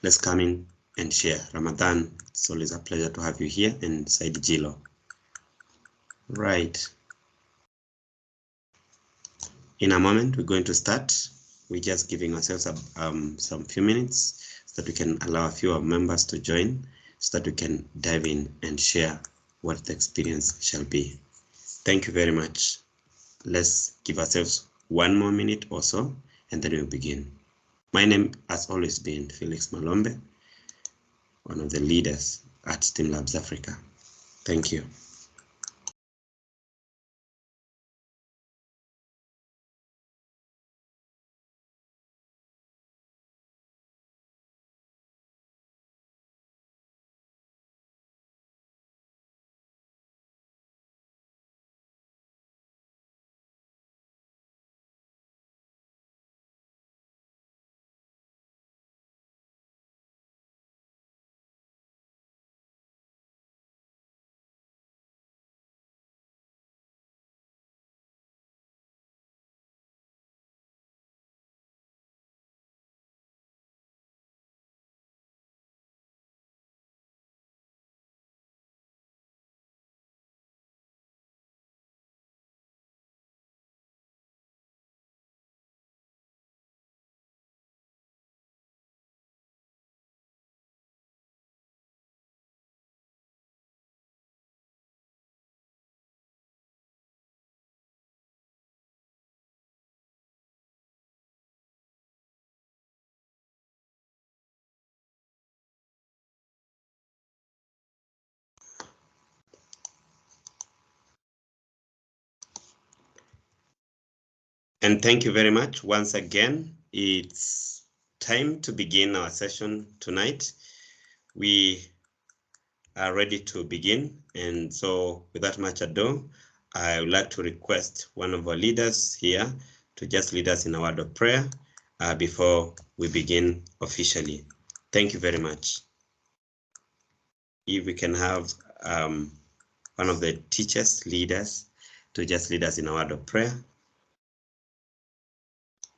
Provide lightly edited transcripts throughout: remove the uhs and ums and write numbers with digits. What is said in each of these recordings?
Let's come in and share. Ramadan, it's always a pleasure to have you here, and Said Jilo. Right. In a moment, we're going to start. We're just giving ourselves some few minutes so that we can allow a few members to join, so that we can dive in and share what the experience shall be. Thank you very much. Let's give ourselves 1 more minute or so, and then we'll begin. My name has always been Felix Malombe, one of the leaders at STEAM Labs Africa. Thank you. And thank you very much. Once again, it's time to begin our session tonight. We are ready to begin. And so without much ado, I would like to request one of our leaders here to just lead us in a word of prayer before we begin officially. Thank you very much. If we can have one of the teachers, leaders, to just lead us in a word of prayer,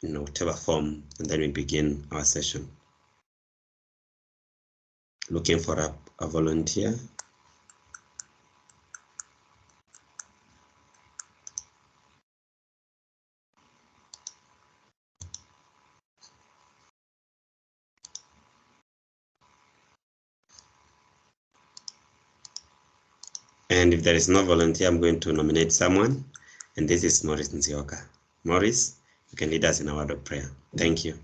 in whatever form, and then we begin our session. Looking for a volunteer. And if there is no volunteer, I'm going to nominate someone. And this is Maurice Nzioka. Maurice, you can lead us in a word of prayer. Thank you.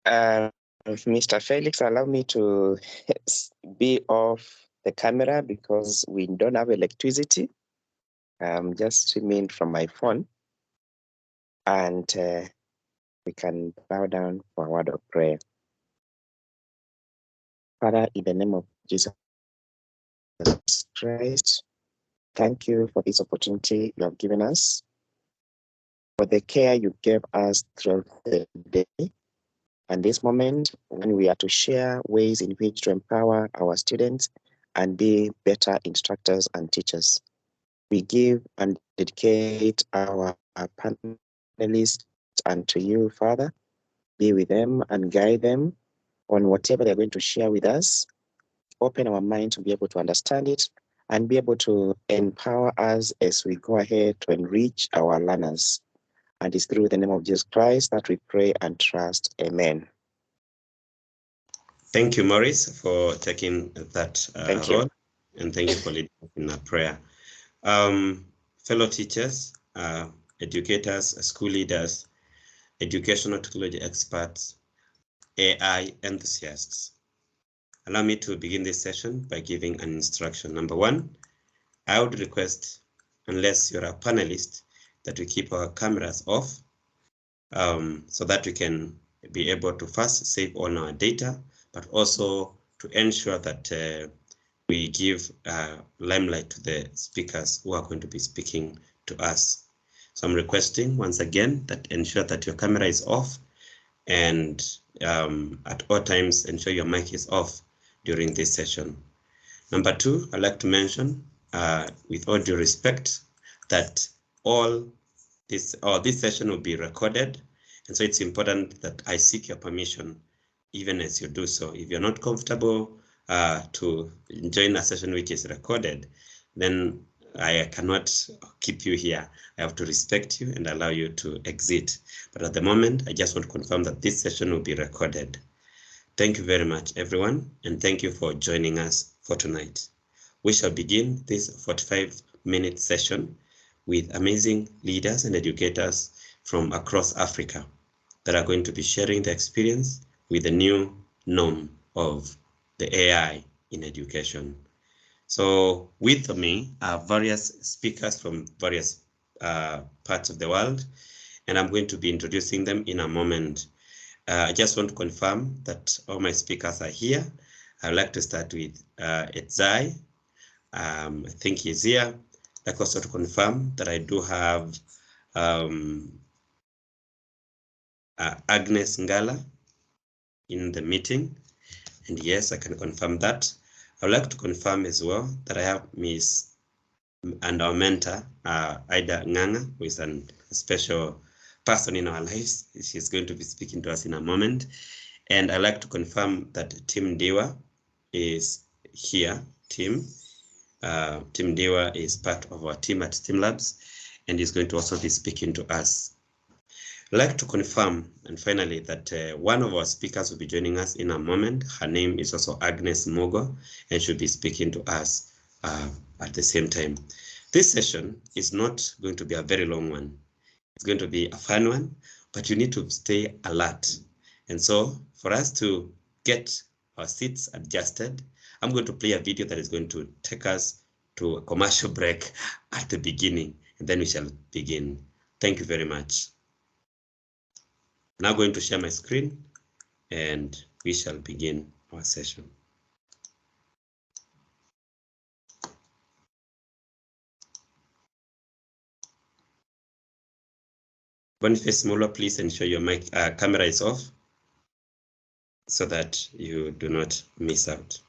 Mr. Felix, allow me to be off the camera because we don't have electricity. I'm just streaming from my phone. And we can bow down for a word of prayer. Father, in the name of Jesus Christ, thank you for this opportunity you have given us, for the care you gave us throughout the day, and this moment when we are to share ways in which to empower our students and be better instructors and teachers. We give and dedicate our panelists unto you, Father. Be with them and guide them on whatever they're going to share with us. Open our mind to be able to understand it and be able to empower us as we go ahead to enrich our learners. And it's through the name of Jesus Christ that we pray and trust. Amen. Thank you, Maurice, for taking that role. And thank you for leading in a prayer. Fellow teachers, educators, school leaders, educational technology experts, AI enthusiasts. Allow me to begin this session by giving an instruction. Number one, I would request, unless you're a panelist, that we keep our cameras off so that we can be able to first save all our data, but also to ensure that we give limelight to the speakers who are going to be speaking to us. So I'm requesting once again that ensure that your camera is off, and at all times ensure your mic is off during this session. Number two, I'd like to mention with all due respect that all this session will be recorded, and so it's important that I seek your permission even as you do so. If you're not comfortable to join a session which is recorded, then I cannot keep you here. I have to respect you and allow you to exit. But at the moment, I just want to confirm that this session will be recorded. Thank you very much, everyone, and thank you for joining us for tonight. We shall begin this 45-minute session with amazing leaders and educators from across Africa that are going to be sharing their experience with the new norm of the AI in education. So with me are various speakers from various parts of the world, and I'm going to be introducing them in a moment. I just want to confirm that all my speakers are here. I'd like to start with Edzai. I think he's here. I'd like also to confirm that I do have Agnes Ngala in the meeting. And yes, I can confirm that. I would like to confirm as well that I have Miss and our mentor, Ida Nganga, who is a special person in our lives. She's going to be speaking to us in a moment. And I'd like to confirm that Tim Diwa is here. Tim Diwa is part of our team at Team Labs, and is going to also be speaking to us. I'd like to confirm, and finally, that one of our speakers will be joining us in a moment. Her name is also Agnes Mogo, and she'll be speaking to us at the same time. This session is not going to be a very long one. It's going to be a fun one, but you need to stay alert. And so for us to get our seats adjusted, I'm going to play a video that is going to take us to a commercial break at the beginning, and then we shall begin. Thank you very much. I'm now going to share my screen, and we shall begin our session. Boniface Muller, please ensure your mic camera is off so that you do not miss out.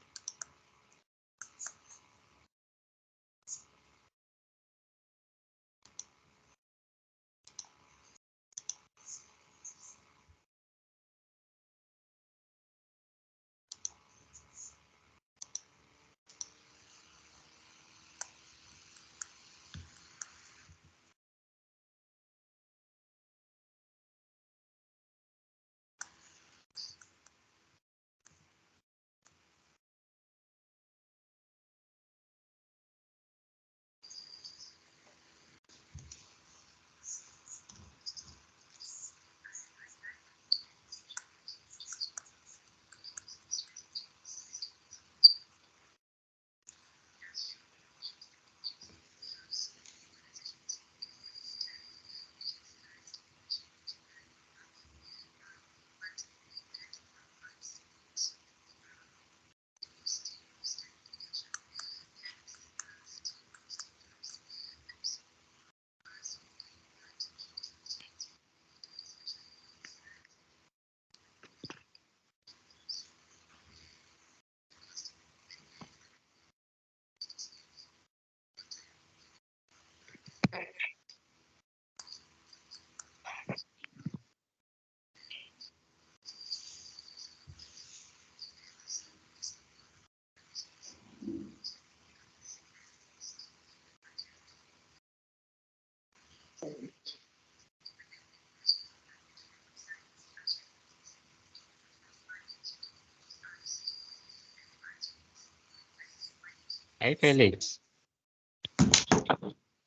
Hi, Felix.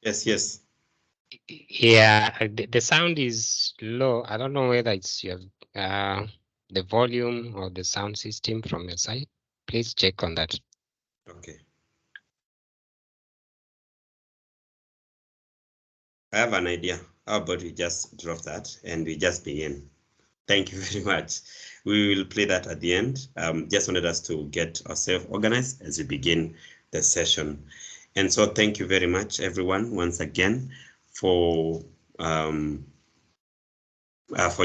Yes. Yeah, the sound is low. I don't know whether it's your the volume or the sound system from your side. Please check on that. Okay. I have an idea. How about we just drop that and we just begin? Thank you very much. We will play that at the end. Just wanted us to get ourselves organized as we begin the session. And so thank you very much, everyone, once again for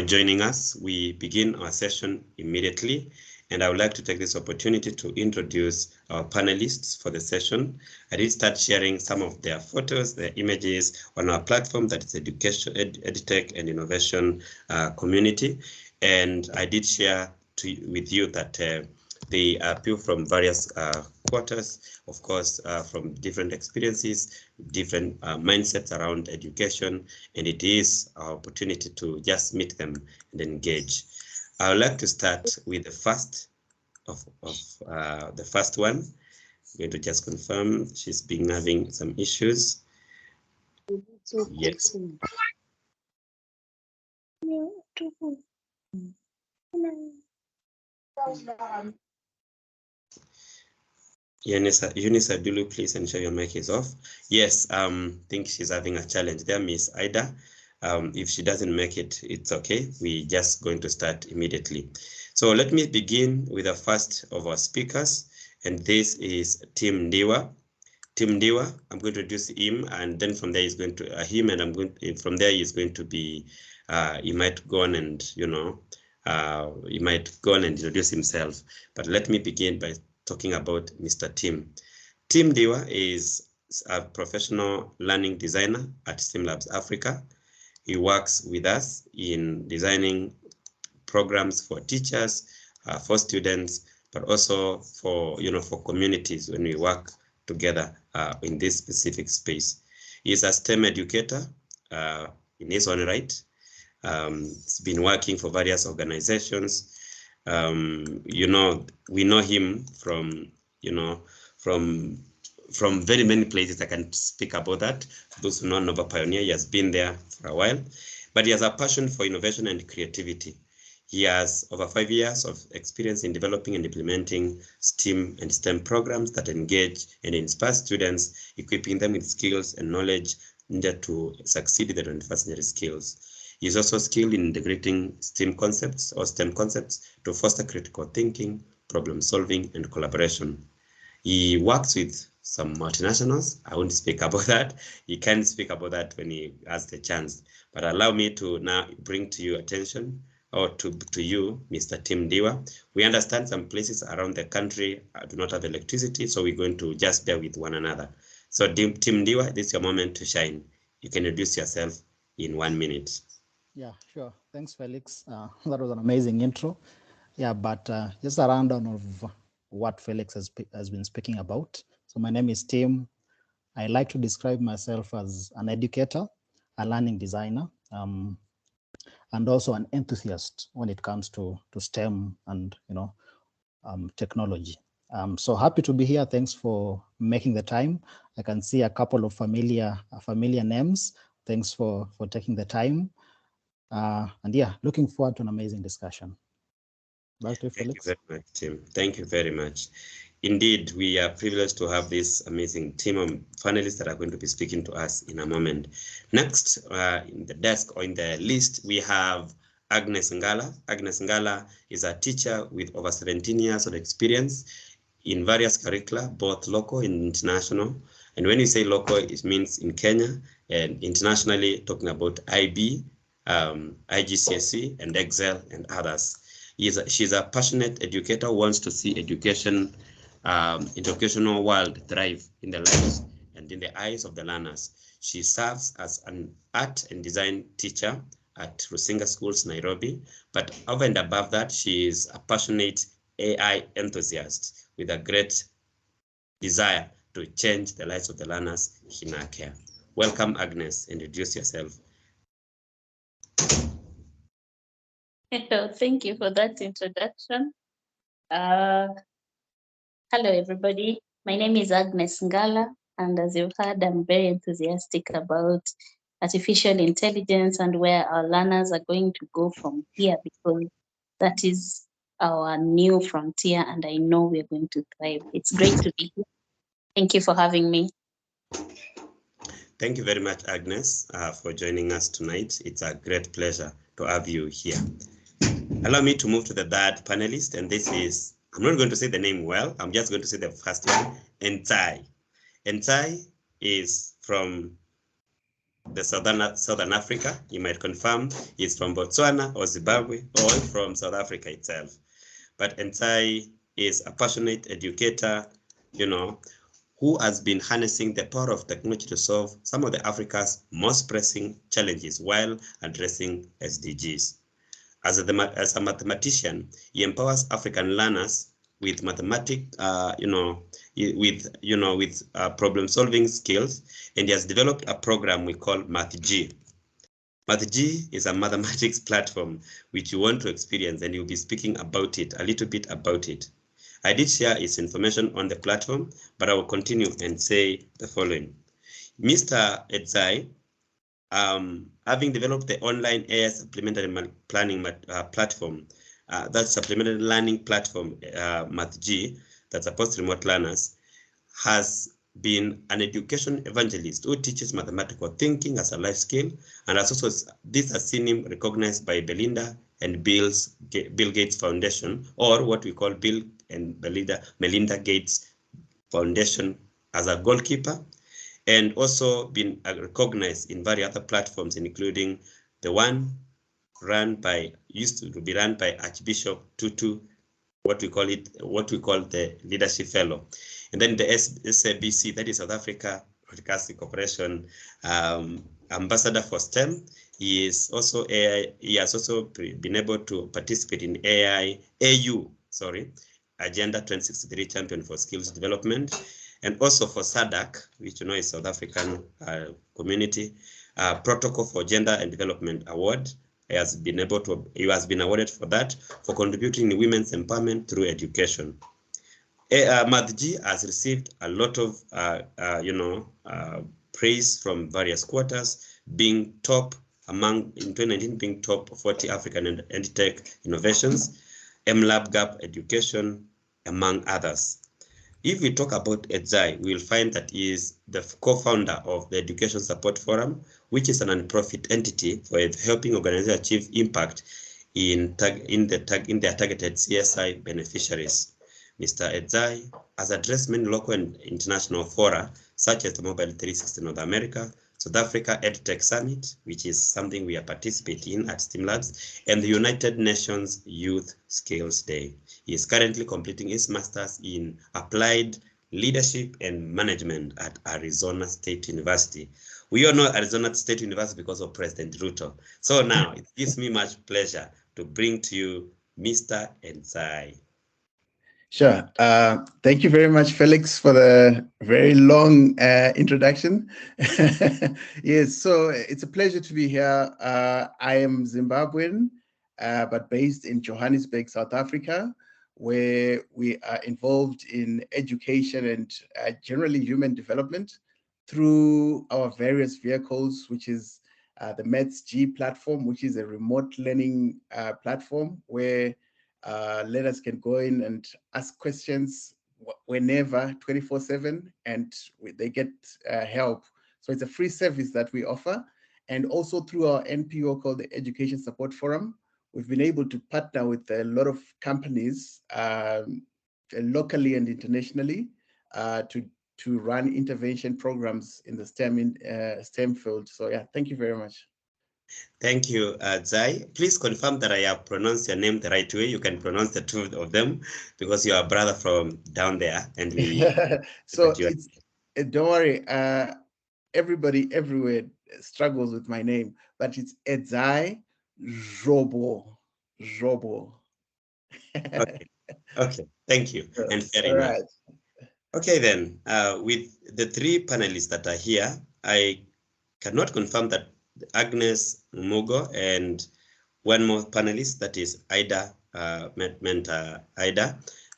joining us. We begin our session immediately. And I would like to take this opportunity to introduce our panelists for the session. I did start sharing some of their photos, their images on our platform, that is Education, EdTech and Innovation community. And I did share with you that they appeal from various quarters, of course, from different experiences, different mindsets around education, and it is our opportunity to just meet them and engage. I would like to start with the first the first one. I'm going to just confirm she's been having some issues. Yes. Eunice Abdulu, please ensure your mic is off. Yes, think she's having a challenge there, Miss Ida. If she doesn't make it, it's okay. We're just going to start immediately. So let me begin with the first of our speakers, and this is Tim Ndiwa. Tim Ndiwa, I'm going to introduce him, and then from there he's going to him, and I'm going from there he's going to be. He might go on and he might go on and introduce himself. But let me begin by talking about Mr. Tim. Tim Ndiwa is a professional learning designer at STEM Labs Africa. He works with us in designing programs for teachers, for students, but also for for communities when we work together in this specific space. He is a STEM educator in his own right. He's been working for various organizations. We know him from from very many places. I can speak about that. Those who know Nova Pioneer, he has been there for a while, but he has a passion for innovation and creativity. He has over 5 years of experience in developing and implementing STEAM and STEM programs that engage and inspire students, equipping them with skills and knowledge needed to succeed in the 21st century skills. He is also skilled in integrating STEM concepts to foster critical thinking, problem solving, and collaboration. He works with some multinationals. I won't speak about that. He can speak about that when he has the chance. But allow me to now bring to you attention, or to you, Mr. Tim Ndiwa. We understand some places around the country do not have electricity, so we're going to just bear with one another. So Tim Ndiwa, this is your moment to shine. You can introduce yourself in 1 minute. Yeah, sure. Thanks, Felix. That was an amazing intro. Yeah, but just a rundown of what Felix has been speaking about. So my name is Tim. I like to describe myself as an educator, a learning designer, and also an enthusiast when it comes to STEM and technology. So happy to be here. Thanks for making the time. I can see a couple of familiar names. Thanks for taking the time. And yeah, looking forward to an amazing discussion. Back to you, Felix. Thank you very much, Tim. Thank you very much. Indeed, we are privileged to have this amazing team of panelists that are going to be speaking to us in a moment. Next, in the desk or in the list, we have Agnes Ngala. Agnes Ngala is a teacher with over 17 years of experience in various curricula, both local and international. And when you say local, it means in Kenya, and internationally talking about IB, IGCSE, and Excel, and others. She's a passionate educator who wants to see educational world thrive in the lives and in the eyes of the learners. She serves as an art and design teacher at Rusinga Schools, Nairobi. But over and above that, she is a passionate AI enthusiast with a great desire to change the lives of the learners in her care. Welcome, Agnes. Introduce yourself. Thank you for that introduction. Hello, everybody. My name is Agnes Ngala, and as you've heard, I'm very enthusiastic about artificial intelligence and where our learners are going to go from here, because that is our new frontier, and I know we're going to thrive. It's great to be here. Thank you for having me. Thank you very much, Agnes, for joining us tonight. It's a great pleasure to have you here. Allow me to move to the third panelist, and this is, I'm not going to say the name well, I'm just going to say the first one, Ntai. Ntai is from the Southern Africa. You might confirm he's from Botswana or Zimbabwe or from South Africa itself. but Enzai is a passionate educator, you know, who has been harnessing the power of technology to solve some of the Africa's most pressing challenges while addressing SDGs. As a mathematician, he empowers African learners with problem-solving skills, and he has developed a program we call MathG. MathG is a mathematics platform which you want to experience, and you'll be speaking about it, a little bit about it. I did share his information on the platform, but I will continue and say the following. Mr. Edzai, having developed the online AI supplementary planning platform, that supplementary learning platform, MathG, that supports remote learners, has been an education evangelist who teaches mathematical thinking as a life skill, and this has seen him recognized by Belinda and Bill Gates Foundation, or what we call Bill and Melinda Gates Foundation, as a goalkeeper, and also been recognized in various other platforms, including the one used to be run by Archbishop Tutu, what we call the Leadership Fellow. And then the SABC, that is South Africa Broadcasting Corporation, Ambassador for STEM. He has also been able to participate in Agenda 2063 Champion for Skills Development, and also for SADC, which you know is South African Community Protocol for Gender and Development Award. He has been awarded for that, for contributing to women's empowerment through education. MathG has received a lot of praise from various quarters, being top in 2019, being top 40 African and EdTech innovations, MLab Gap education, among others. If we talk about Edzai, we will find that he is the co-founder of the Education Support Forum, which is a non-profit entity for helping organizations achieve impact in their targeted CSI beneficiaries. Mr. Edzai has addressed many local and international fora, such as the Mobile 360 North America, South Africa EdTech Summit, which is something we are participating in at STEAM Labs, and the United Nations Youth Skills Day. He is currently completing his master's in Applied Leadership and Management at Arizona State University. We all know Arizona State University because of President Ruto. So now it gives me much pleasure to bring to you Mr. Edzai. Sure. Thank you very much, Felix, for the very long introduction. Yes, so it's a pleasure to be here. I am Zimbabwean, but based in Johannesburg, South Africa, where we are involved in education and generally human development through our various vehicles, which is the MathG platform, which is a remote learning platform where learners can go in and ask questions whenever, 24/7, and they get help. So it's a free service that we offer. And also through our NPO called the Education Support Forum, we've been able to partner with a lot of companies locally and internationally to run intervention programs in the STEM field. So yeah, thank you very much. Thank you, Zai. Please confirm that I have pronounced your name the right way. You can pronounce the two of them because you are a brother from down there, and we. So it's don't worry. Everybody everywhere struggles with my name, but it's Edzai Jobo. Okay. Thank you. And fair enough. Right. Okay, then, with the three panelists that are here, I cannot confirm that Agnes Mugo and one more panelist, that is Ida, mentor Ida.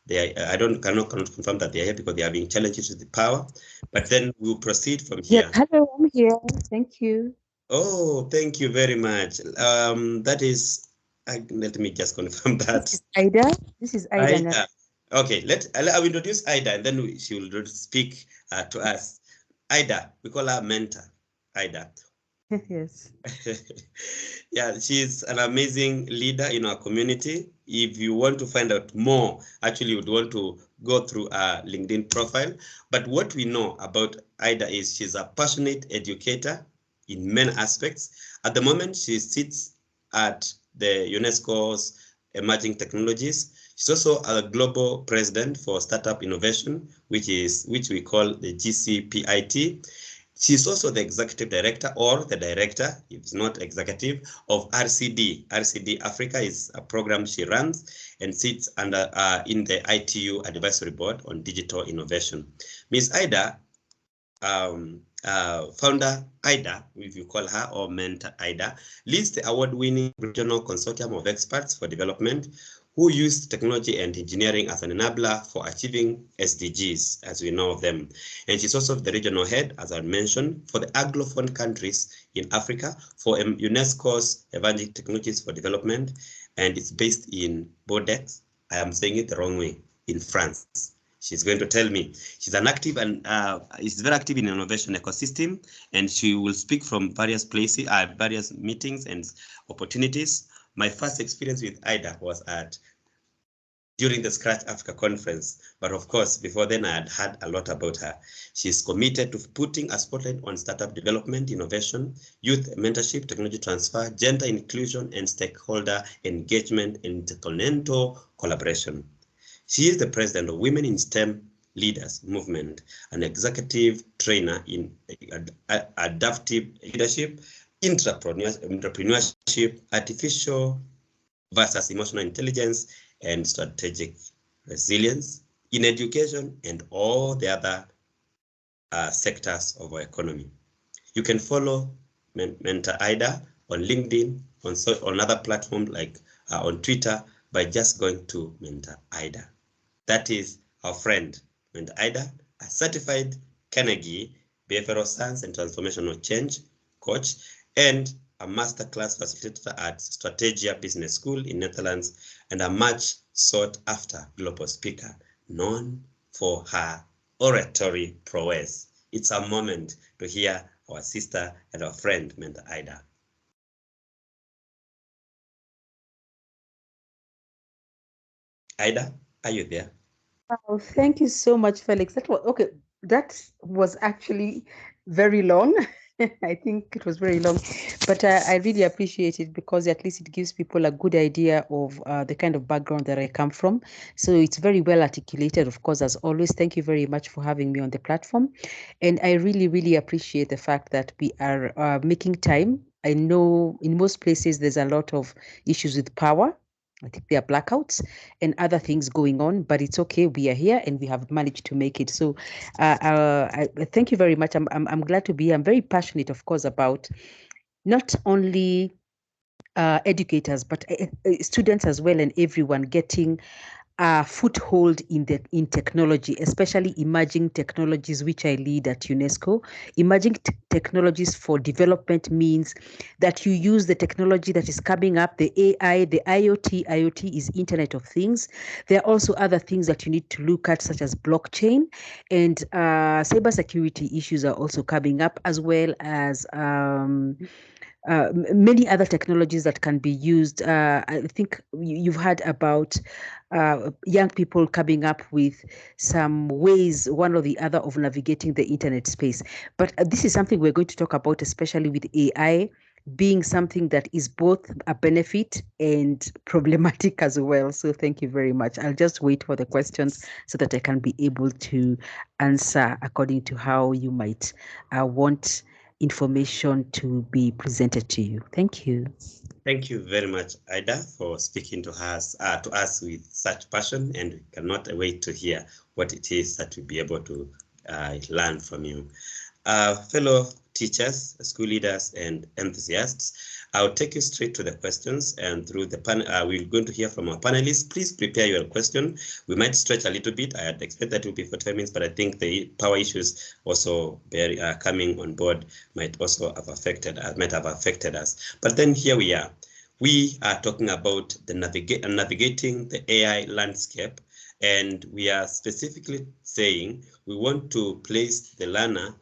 I cannot confirm that they are here because they are being challenges with the power. But then we'll proceed from here. Yeah, hello, I'm here. Thank you. Oh, thank you very much. That is, let me just confirm that. This is Ida. Ida. Okay, I'll introduce Ida, and then she will speak to us. Ida, we call her mentor, Ida. Yes. Yeah, she's an amazing leader in our community. If you want to find out more, actually you would want to go through our LinkedIn profile. But what we know about Ida is she's a passionate educator in many aspects. At the moment, she sits at the UNESCO's Emerging Technologies. She's also a global president for Startup Innovation, which we call the GCPIT. She's also the executive director, or the director, if it's not executive, of RCD. RCD Africa is a program she runs and sits under in the ITU Advisory Board on Digital Innovation. Ms. Ida, founder Ida, if you call her, or mentor Ida, leads the award-winning regional consortium of experts for development who use technology and engineering as an enabler for achieving SDGs, as we know them. And she's also the regional head, as I mentioned, for the Anglophone countries in Africa for UNESCO's Evangelic Technologies for Development, and it's based in Bordeaux. I am saying it the wrong way, in France. She's going to tell me. She's an active and is very active in innovation ecosystem, and she will speak from various places, various meetings and opportunities. My first experience with Ida was during the Scratch Africa conference, but of course, before then I had heard a lot about her. She's committed to putting a spotlight on startup development, innovation, youth mentorship, technology transfer, gender inclusion, and stakeholder engagement and intercontinental collaboration. She is the president of Women in STEM Leaders Movement, an executive trainer in adaptive leadership, entrepreneurship, artificial versus emotional intelligence, and strategic resilience in education and all the other sectors of our economy. You can follow Mentor Ida on LinkedIn, on other platforms like on Twitter, by just going to Mentor Ida. That is our friend, Mentor Ida, a certified Carnegie behavioral science and transformational change coach, and a masterclass facilitator at Strategia Business School in Netherlands, and a much sought after global speaker known for her oratory prowess. It's a moment to hear our sister and our friend, Mentor Ida. Ida, are you there? Oh, thank you so much, Felix. That was actually very long. I think it was very long, but I really appreciate it because at least it gives people a good idea of the kind of background that I come from. So it's very well articulated, of course, as always. Thank you very much for having me on the platform. And I really, really appreciate the fact that we are making time. I know in most places there's a lot of issues with power. I think there are blackouts and other things going on, but it's okay. We are here and we have managed to make it. So I thank you very much. I'm glad to be here. I'm very passionate, of course, about not only educators, but students as well, and everyone getting a foothold in technology, especially emerging technologies, which I lead at UNESCO. Emerging technologies for development means that you use the technology that is coming up, the AI, the IoT. IoT is Internet of Things. There are also other things that you need to look at, such as blockchain, and cybersecurity issues are also coming up, as well as many other technologies that can be used. I think you've heard about young people coming up with some ways, one or the other, of navigating the internet space. But this is something we're going to talk about, especially with AI being something that is both a benefit and problematic as well. So thank you very much. I'll just wait for the questions so that I can be able to answer according to how you might want information to be presented to you. Thank you. Thank you very much, Ida, for speaking to us with such passion, and we cannot wait to hear what it is that we'll be able to learn from you. Fellow teachers, school leaders, and enthusiasts, I'll take you straight to the questions, and through the panel, we're going to hear from our panelists. Please prepare your question. We might stretch a little bit. I had expected that it will be 45 minutes, but I think the power issues also coming on board might have affected us. But then here we are. We are talking about the navigating the AI landscape, and we are specifically saying we want to place the learner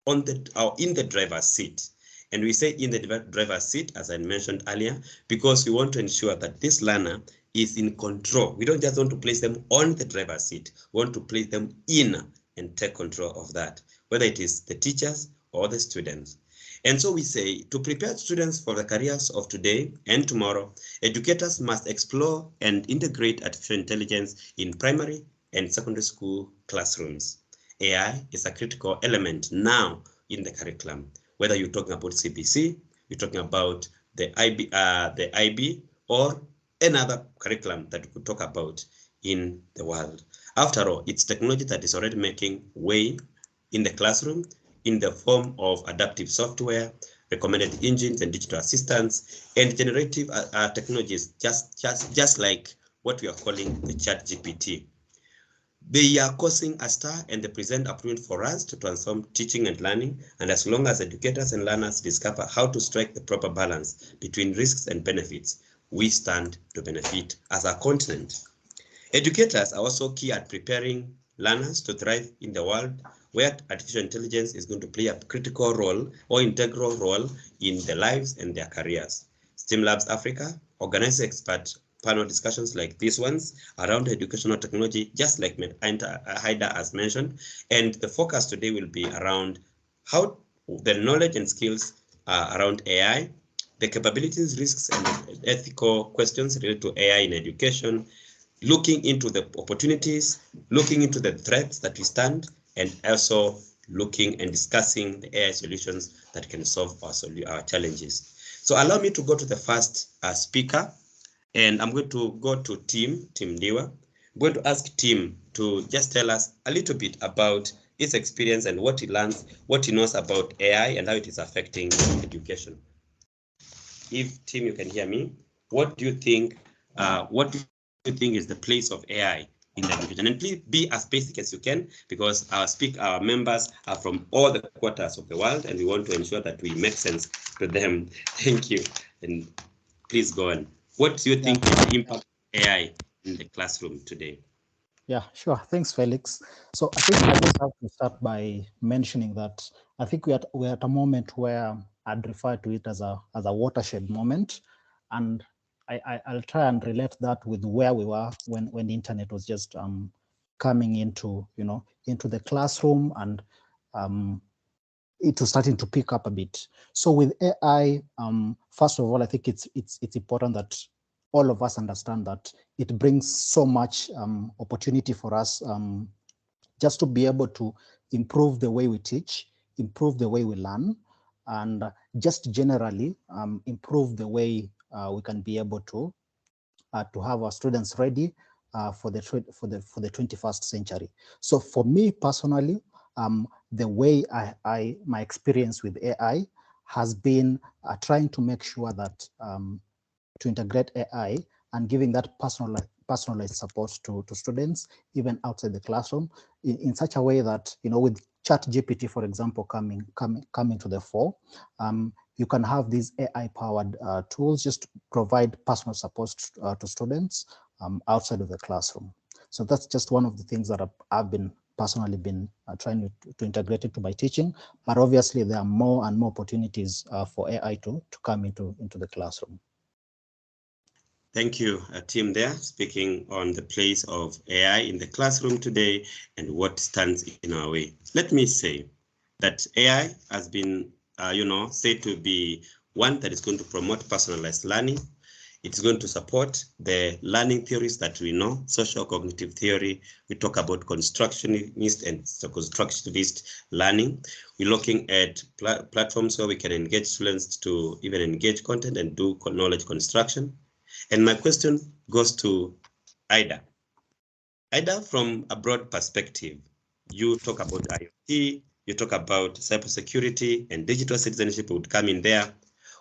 in the driver's seat. And we say in the driver's seat, as I mentioned earlier, because we want to ensure that this learner is in control. We don't just want to place them on the driver's seat. We want to place them in and take control of that, whether it is the teachers or the students. And so we say, to prepare students for the careers of today and tomorrow, educators must explore and integrate artificial intelligence in primary and secondary school classrooms. AI is a critical element now in the curriculum, whether you're talking about CBC, you're talking about the IB, or another curriculum that we could talk about in the world. After all, it's technology that is already making way in the classroom in the form of adaptive software, recommended engines and digital assistants, and generative technologies, just like what we are calling the chatGPT. They are causing a stir and they present a blueprint for us to transform teaching and learning. And as long as educators and learners discover how to strike the proper balance between risks and benefits, we stand to benefit as a continent. Educators are also key at preparing learners to thrive in the world where artificial intelligence is going to play a critical role or integral role in their lives and their careers. STEM Labs Africa organizes expert panel discussions like these ones around educational technology, just like Haida has mentioned. And the focus today will be around how the knowledge and skills around AI, the capabilities, risks, and ethical questions related to AI in education, looking into the opportunities, looking into the threats that we stand, and also looking and discussing the AI solutions that can solve our challenges. So allow me to go to the first speaker, and I'm going to go to Tim Ndiwa. I'm going to ask Tim to just tell us a little bit about his experience and what he learns, what he knows about AI and how it is affecting education. If Tim, you can hear me, what do you think? What do you think is the place of AI in education? And please be as basic as you can, because our members are from all the quarters of the world, and we want to ensure that we make sense to them. Thank you, and please go on. What do you think is the impact of AI in the classroom today? Yeah, sure. Thanks, Felix. So I think I just have to start by mentioning that I think we're at a moment where I'd refer to it as a watershed moment, and I'll try and relate that with where we were when the internet was just coming into the classroom, and it was starting to pick up a bit. So with AI, first of all, I think it's important that all of us understand that it brings so much opportunity for us just to be able to improve the way we teach, improve the way we learn, and just generally improve the way we can be able to have our students ready for the 21st century. So for me personally, the way my experience with AI has been trying to make sure that to integrate AI and giving that personalized support to students, even outside the classroom, in such a way that, with ChatGPT, for example, coming to the fore, you can have these AI-powered tools just to provide personal support to students outside of the classroom. So that's just one of the things that I've personally been trying to integrate into my teaching. But obviously, there are more and more opportunities for AI to come into the classroom. Thank you, Tim, there, speaking on the place of AI in the classroom today and what stands in our way. Let me say that AI has been, said to be one that is going to promote personalized learning. It's going to support the learning theories that we know, social cognitive theory. We talk about constructionist and constructivist learning. We're looking at platforms where we can engage students to even engage content and do knowledge construction. And my question goes to Ida. Ida, from a broad perspective, you talk about IoT, you talk about cybersecurity, and digital citizenship would come in there.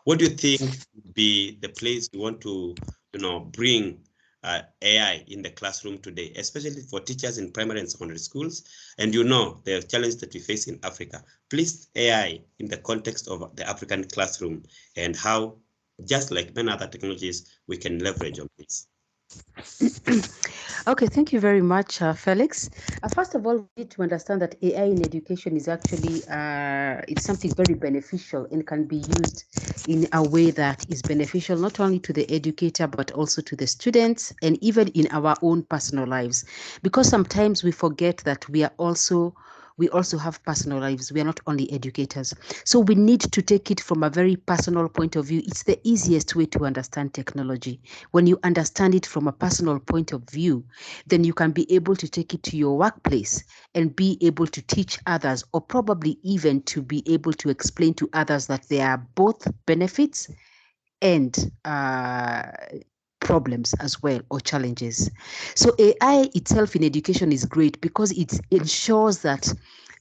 What do you think would be the place you want to, bring AI in the classroom today, especially for teachers in primary and secondary schools? And the challenge that we face in Africa. Please, AI in the context of the African classroom and how, just like many other technologies, we can leverage on this. Okay, thank you very much, Felix. First of all, we need to understand that AI in education is actually it's something very beneficial and can be used in a way that is beneficial not only to the educator but also to the students and even in our own personal lives. Because sometimes we forget that we are also we also have personal lives. We are not only educators. So we need to take it from a very personal point of view. It's the easiest way to understand technology. When you understand it from a personal point of view, then you can be able to take it to your workplace and be able to teach others, or probably even to be able to explain to others that there are both benefits and problems as well, or challenges. So AI itself in education is great because it ensures that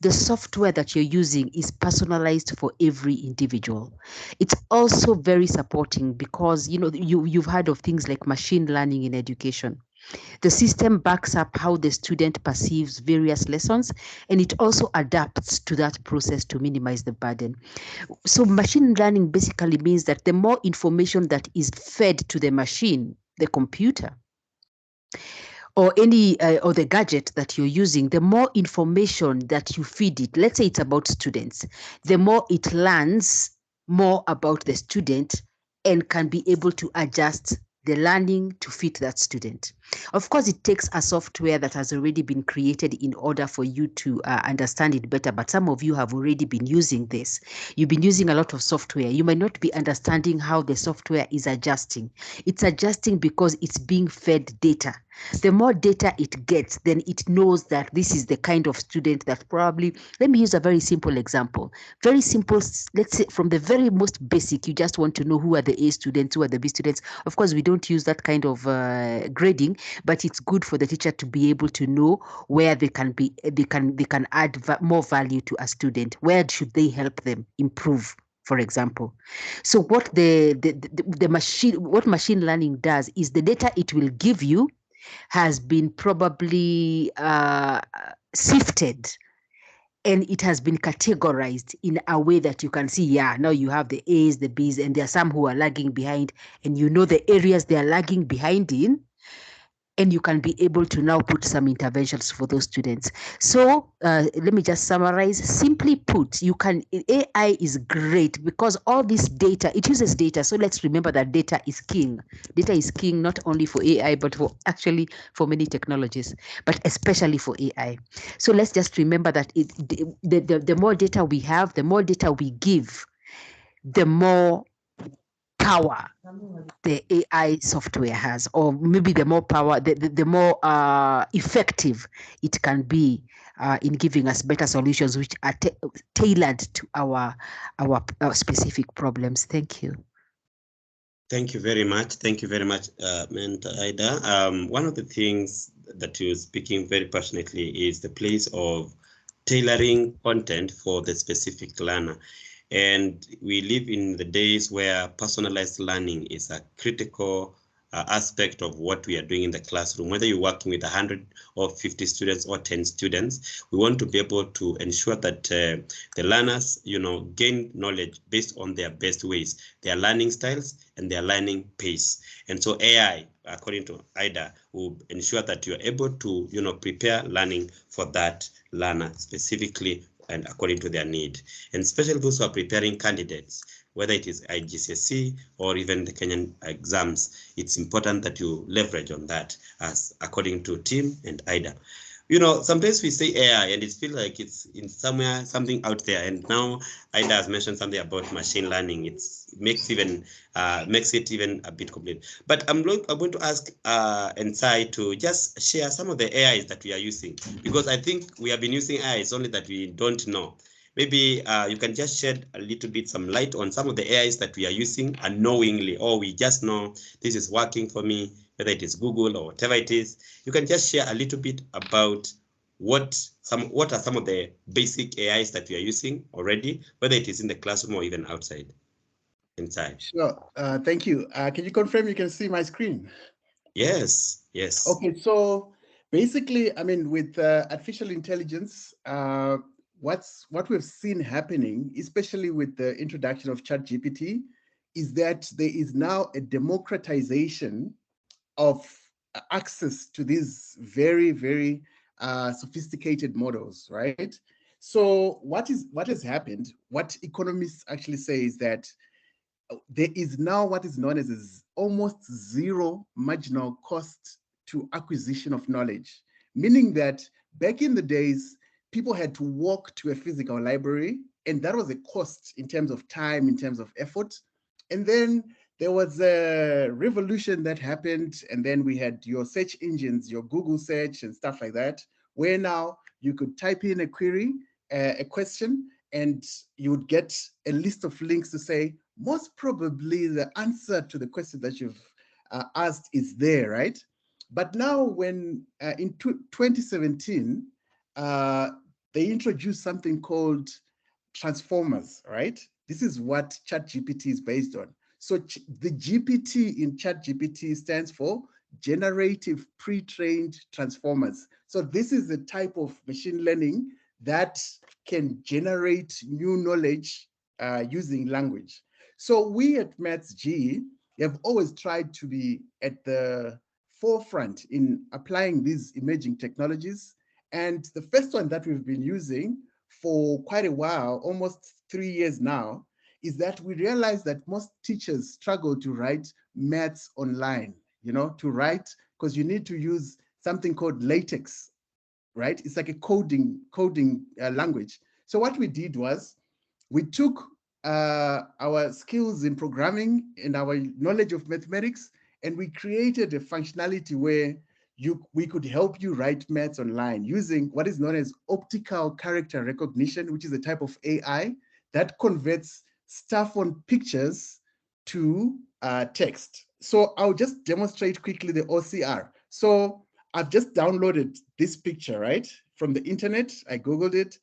the software that you're using is personalized for every individual. It's also very supporting because you've heard of things like machine learning in education. The system backs up how the student perceives various lessons, and it also adapts to that process to minimize the burden. So machine learning basically means that the more information that is fed to the machine, the computer, or any or the gadget that you're using, the more information that you feed it, let's say it's about students, the more it learns more about the student and can be able to adjust the learning to fit that student. Of course, it takes a software that has already been created in order for you to understand it better, but some of you have already been using this. You've been using a lot of software. You might not be understanding how the software is adjusting. It's adjusting because it's being fed data. The more data it gets, then it knows that this is the kind of student that probably, let me use a very simple example. Very simple, let's say from the very most basic, you just want to know who are the A students, who are the B students. Of course, we don't use that kind of grading, but it's good for the teacher to be able to know where they can add more value to a student. Where should they help them improve, for example? So what what machine learning does is the data it will give you has been probably sifted, and it has been categorized in a way that you can see, yeah, now you have the A's, the B's, and there are some who are lagging behind, and you know the areas they are lagging behind in, and you can be able to now put some interventions for those students. So let me just summarize. Simply put, AI is great because all this data, it uses data. So let's remember that data is king. Data is king not only for AI, but for many technologies, but especially for AI. So let's just remember that the more data we have, the more data we give, the more power the AI software has, or maybe the more power, the more effective it can be in giving us better solutions, which are tailored to our specific problems. Thank you. Thank you very much. Thank you very much, Mentor Ida. One of the things that you're speaking very passionately is the place of tailoring content for the specific learner. And we live in the days where personalized learning is a critical aspect of what we are doing in the classroom. Whether you're working with 100 or 50 students or 10 students, we want to be able to ensure that the learners, gain knowledge based on their best ways, their learning styles and their learning pace. And so AI, according to Ida, will ensure that you're able to, prepare learning for that learner specifically and according to their need. And especially those who are preparing candidates, whether it is IGCSE or even the Kenyan exams, it's important that you leverage on that as according to Tim and Ida. Sometimes we say AI and it feels like it's in somewhere, something out there. And now Ida has mentioned something about machine learning. It makes it even a bit complete. But I'm going to ask Ensai to just share some of the AIs that we are using, because I think we have been using AIs only that we don't know. Maybe you can just shed a little bit some light on some of the AIs that we are using unknowingly, or we just know this is working for me, whether it is Google or whatever it is. You can just share a little bit about what are some of the basic AIs that we are using already, whether it is in the classroom or even outside, inside. Sure. Thank you. Can you confirm you can see my screen? Yes. Okay, so basically, I mean, with artificial intelligence, what we've seen happening, especially with the introduction of ChatGPT, is that there is now a democratization of access to these very, very sophisticated models, right? So what has happened, what economists actually say is that there is now what is known as almost zero marginal cost to acquisition of knowledge, meaning that back in the days, people had to walk to a physical library, and that was a cost in terms of time, in terms of effort. And then there was a revolution that happened, and then we had your search engines, your Google search and stuff like that, where now you could type in a query, a question, and you would get a list of links to say, most probably the answer to the question that you've asked is there, right? But now when in 2017, they introduced something called transformers, right? This is what ChatGPT is based on. So the GPT in ChatGPT stands for generative pre-trained transformers. So this is the type of machine learning that can generate new knowledge using language. So we at MathsG have always tried to be at the forefront in applying these emerging technologies. And the first one that we've been using for quite a while, almost 3 years now, is that we realize that most teachers struggle to write maths online, to write, because you need to use something called LaTeX, right? It's like a coding language. So what we did was we took our skills in programming and our knowledge of mathematics, and we created a functionality where we could help you write maths online using what is known as optical character recognition, which is a type of AI that converts stuff on pictures to text. So I'll just demonstrate quickly the OCR. So I've just downloaded this picture, right, from the internet. I Googled it.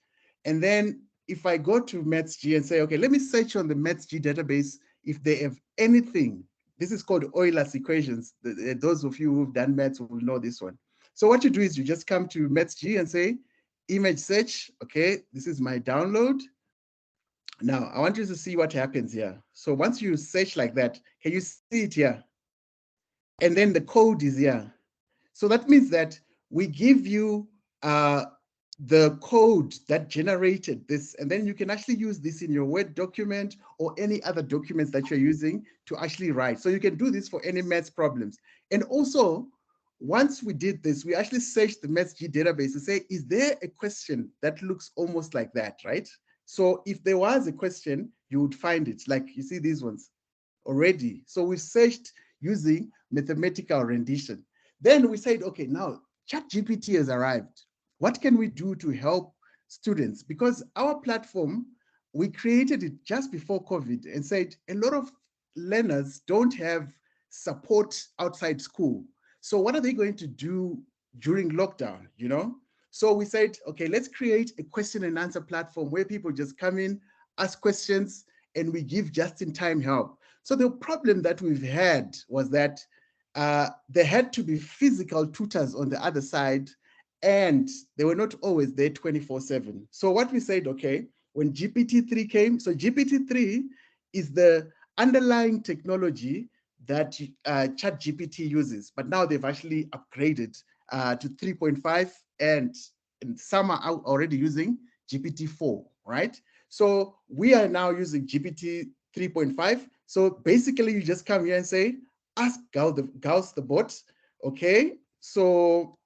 And then if I go to MathsG and say, okay, let me search on the MathsG database if they have anything. This is called Euler's equations. Those of you who've done maths will know this one. So what you do is you just come to MathsG and say, image search. Okay, this is my download. Now, I want you to see what happens here. So once you search like that, can you see it here? And then the code is here. So that means that we give you the code that generated this, and then you can actually use this in your Word document or any other documents that you're using to actually write. So you can do this for any maths problems. And also, once we did this, we actually searched the MathsG database to say, is there a question that looks almost like that, right? So if there was a question, you would find it, like you see these ones already. So we searched using mathematical rendition. Then we said, okay, now ChatGPT has arrived. What can we do to help students? Because our platform, we created it just before COVID and said a lot of learners don't have support outside school. So what are they going to do during lockdown, So we said, okay, let's create a question and answer platform where people just come in, ask questions, and we give just-in-time help. So the problem that we've had was that there had to be physical tutors on the other side, and they were not always there 24/7. So what we said, okay, when GPT-3 came, so GPT-3 is the underlying technology that ChatGPT uses, but now they've actually upgraded to 3.5, and some are already using GPT-4, right? So we are now using GPT 3.5. So basically you just come here and say, ask Gauss the bot, okay? So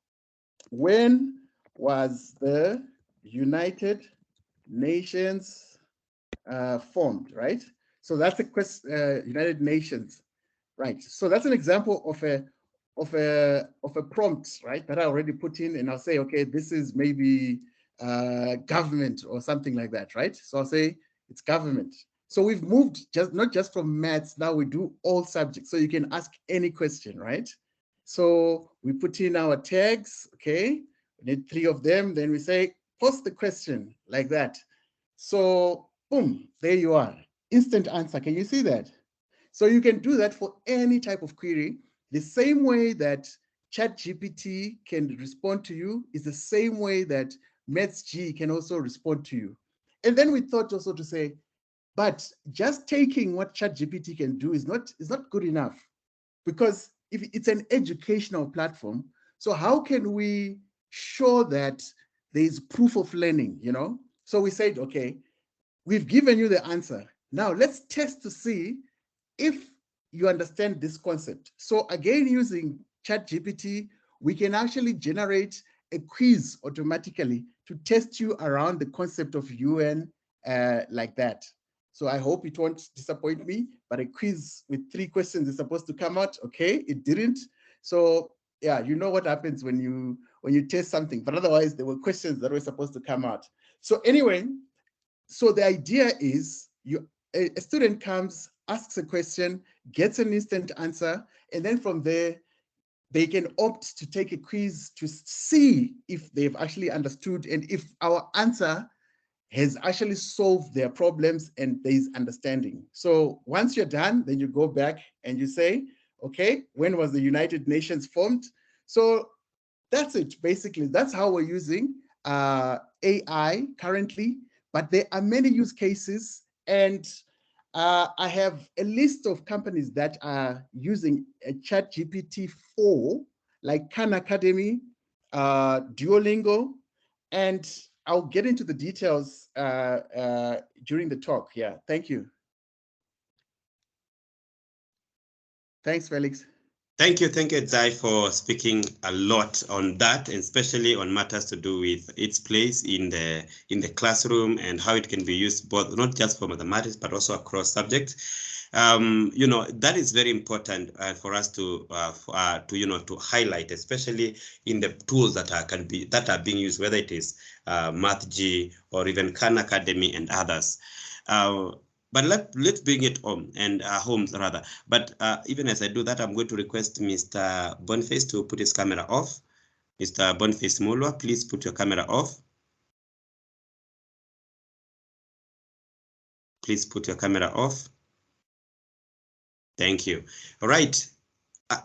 when was the United Nations formed, right? So that's a question, United Nations, right? So that's an example of a prompt, right, that I already put in, and I'll say, okay, this is maybe government or something like that, right? So I'll say it's government. So we've moved not just from maths, now we do all subjects. So you can ask any question, right? So we put in our tags, okay? We need 3 of them. Then we say, post the question like that. So boom, there you are. Instant answer. Can you see that? So you can do that for any type of query. The same way that ChatGPT can respond to you is the same way that MathsG can also respond to you. And then we thought also to say, but just taking what ChatGPT can do is not good enough, because if it's an educational platform, so how can we show that there is proof of learning, So we said, okay, we've given you the answer. Now let's test to see if you understand this concept. So again, using ChatGPT, we can actually generate a quiz automatically to test you around the concept of UN like that. So I hope it won't disappoint me, but a quiz with 3 questions is supposed to come out. Okay, it didn't. So yeah, you know what happens when you test something, but otherwise there were questions that were supposed to come out. So anyway, so the idea is a student comes, asks a question, gets an instant answer, and then from there, they can opt to take a quiz to see if they've actually understood and if our answer has actually solved their problems and there's understanding. So once you're done, then you go back and you say, okay, when was the United Nations formed? So that's it, basically. That's how we're using AI currently, but there are many use cases, and I have a list of companies that are using a ChatGPT 4, like Khan Academy, Duolingo, and I'll get into the details during the talk. Yeah, thank you. Thanks, Felix. Thank you, Zai, for speaking a lot on that, and especially on matters to do with its place in the classroom and how it can be used both not just for mathematics but also across subjects. You know, that is very important for us to highlight, especially in the tools that are being used, whether it is MathG or even Khan Academy and others. But let's bring it home and homes rather. But even as I do that, I'm going to request Mr. Boniface to put his camera off. Mr. Boniface Mulwa, please put your camera off. Please put your camera off. Thank you. All right.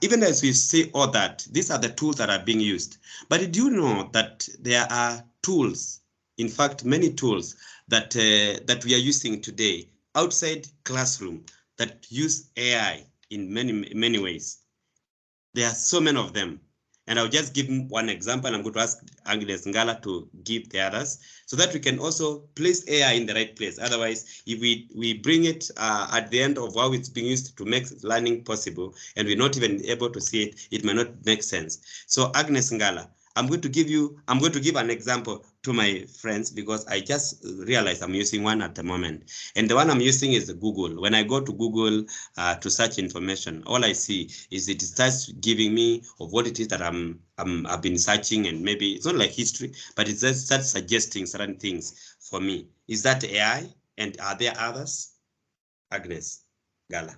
Even as we say all that, these are the tools that are being used. But did you know that there are tools, in fact, many tools that that we are using today outside classroom that use AI in many ways? There are so many of them. And I'll just give one example. I'm going to ask Agnes Ngala to give the others so that we can also place AI in the right place. Otherwise, if we bring it at the end of how it's being used to make learning possible and we're not even able to see it, it may not make sense. So Agnes Ngala, I'm going to give an example to my friends because I just realized I'm using one at the moment. And the one I'm using is Google. When I go to Google to search information, all I see is it starts giving me of what it is that I've been searching, and maybe it's not like history, but it just starts suggesting certain things for me. Is that AI? And are there others? Agnes Gala.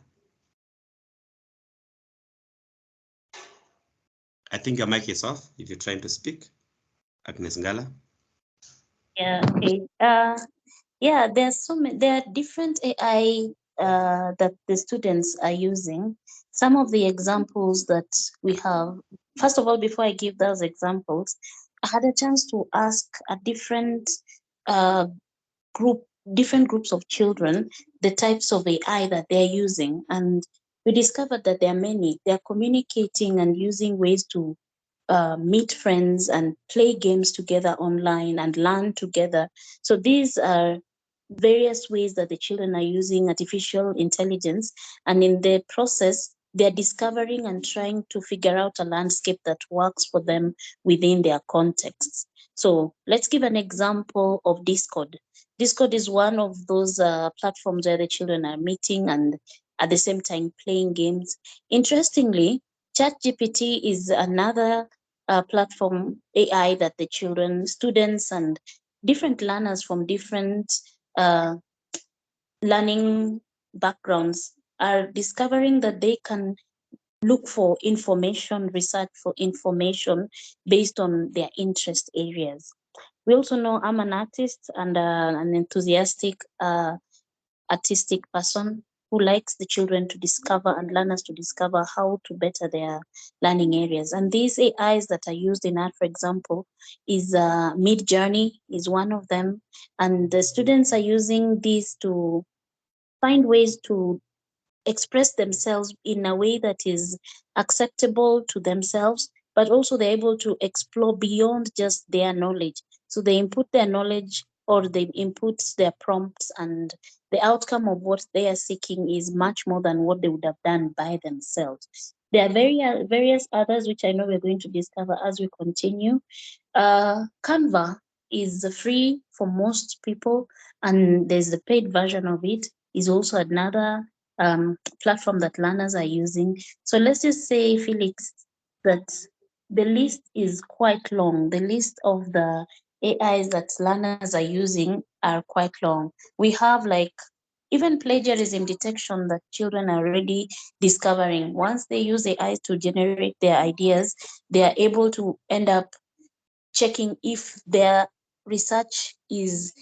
I think your mic is off if you're trying to speak. Agnes Ngala. Yeah, okay. Yeah, there are different AI that the students are using. Some of the examples that we have, first of all, before I give those examples, I had a chance to ask a different groups of children the types of AI that they're using, and we discovered that there are many. They're communicating and using ways to meet friends and play games together online and learn together. So these are various ways that the children are using artificial intelligence, and in the process, they're discovering and trying to figure out a landscape that works for them within their contexts. So let's give an example of Discord. Discord is one of those platforms where the children are meeting and at the same time playing games. Interestingly, ChatGPT is another platform AI that the children, students, and different learners from different learning backgrounds are discovering that they can look for information, research for information based on their interest areas. We also know I'm an artist and an enthusiastic artistic person who likes the children to discover and learners to discover how to better their learning areas. And these AIs that are used in art, for example, is Midjourney is one of them. And the students are using these to find ways to express themselves in a way that is acceptable to themselves, but also they're able to explore beyond just their knowledge. So they input their knowledge or they input their prompts, and the outcome of what they are seeking is much more than what they would have done by themselves. There are various others which I know we're going to discover as we continue. Canva is free for most people, and there's the paid version of it. Is also another platform that learners are using. So let's just say, Felix, that the list is quite long. The list of the AIs that learners are using are quite long. We have like even plagiarism detection that children are already discovering. Once they use AI to generate their ideas, they are able to end up checking if their research is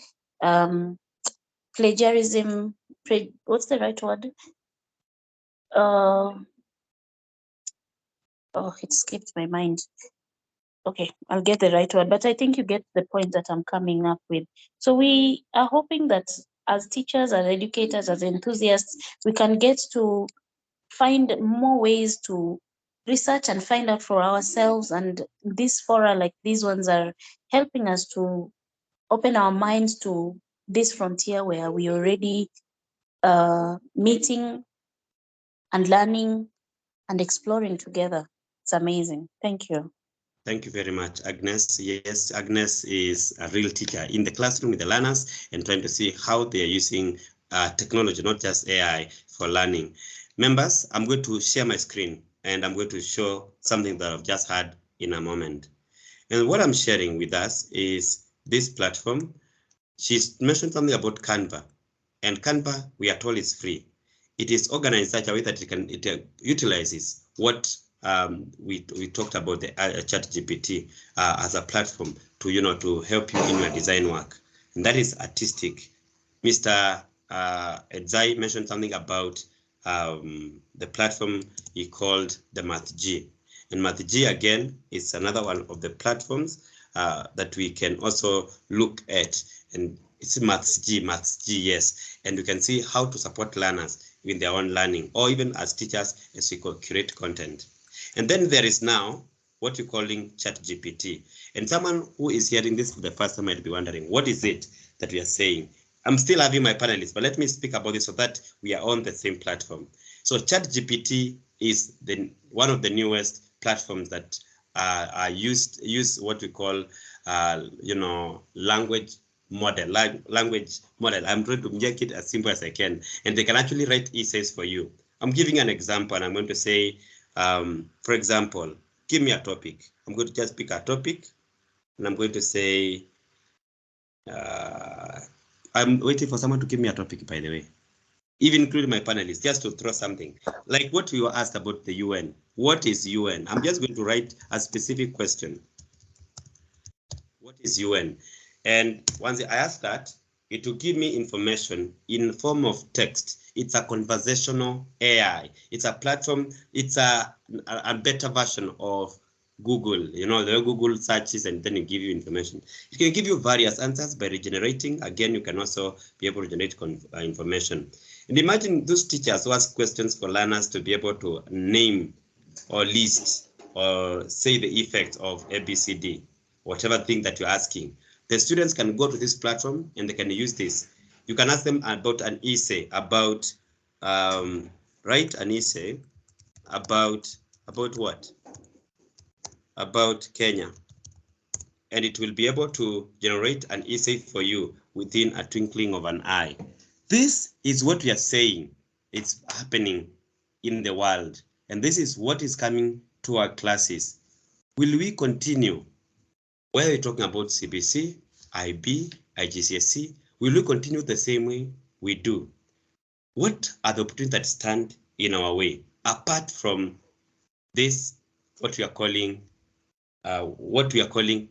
plagiarism. What's the right word? Oh, it skipped my mind. Okay, I'll get the right word, but I think you get the point that I'm coming up with. So we are hoping that as teachers, as educators, as enthusiasts, we can get to find more ways to research and find out for ourselves. And these fora like these ones are helping us to open our minds to this frontier where we already meeting and learning and exploring together. It's amazing. Thank you. Thank you very much, Agnes. Yes, Agnes is a real teacher in the classroom with the learners and trying to see how they are using technology, not just AI, for learning. Members, I'm going to share my screen and I'm going to show something that I've just had in a moment. And what I'm sharing with us is this platform. She's mentioned something about Canva, and Canva, we are told, is free. It is organized in such a way that it utilizes what we talked about, the ChatGPT as a platform to to help you in your design work, and that is artistic. Mr. Edzai mentioned something about the platform he called the MathG, and MathG again is another one of the platforms that we can also look at, and it's MathG, yes, and you can see how to support learners in their own learning, or even as teachers as we curate content. And then there is now what you're calling ChatGPT. And someone who is hearing this for the first time might be wondering, what is it that we are saying? I'm still having my panelists, but let me speak about this so that we are on the same platform. So ChatGPT is one of the newest platforms that use what we call language model. I'm trying to make it as simple as I can, and they can actually write essays for you. I'm giving an example, and I'm going to say, for example, give me a topic. I'm going to just pick a topic, and I'm going to say, I'm waiting for someone to give me a topic, by the way, even including my panelists, just to throw something. Like what we were asked about the UN. What is UN? I'm just going to write a specific question. What is UN? And once I ask that, it will give me information in form of text. It's a conversational AI. It's a platform. It's a better version of Google. The Google searches and then it give you information. It can give you various answers by regenerating. Again, you can also be able to generate information. And imagine those teachers who ask questions for learners to be able to name or list or say the effects of ABCD, whatever thing that you're asking. The students can go to this platform and they can use this. You can ask them about an essay about, write an essay about what? About Kenya. And it will be able to generate an essay for you within a twinkling of an eye. This is what we are saying. It's happening in the world. And this is what is coming to our classes. Will we continue? Whether we're talking about CBC, IB, IGCSE, will we continue the same way we do? What are the opportunities that stand in our way, apart from this, what we are calling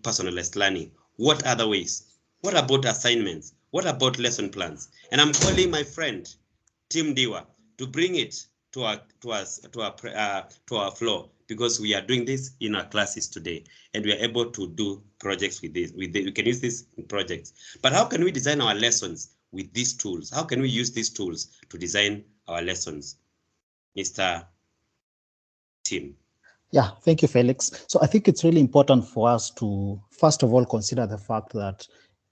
personalized learning? What other ways? What about assignments? What about lesson plans? And I'm calling my friend, Tim Diwa, to bring it to our floor, because we are doing this in our classes today, and we are able to do projects with this. We can use this in projects. But how can we design our lessons with these tools? How can we use these tools to design our lessons? Mr. Tim. Yeah, thank you, Felix. So I think it's really important for us to, first of all, consider the fact that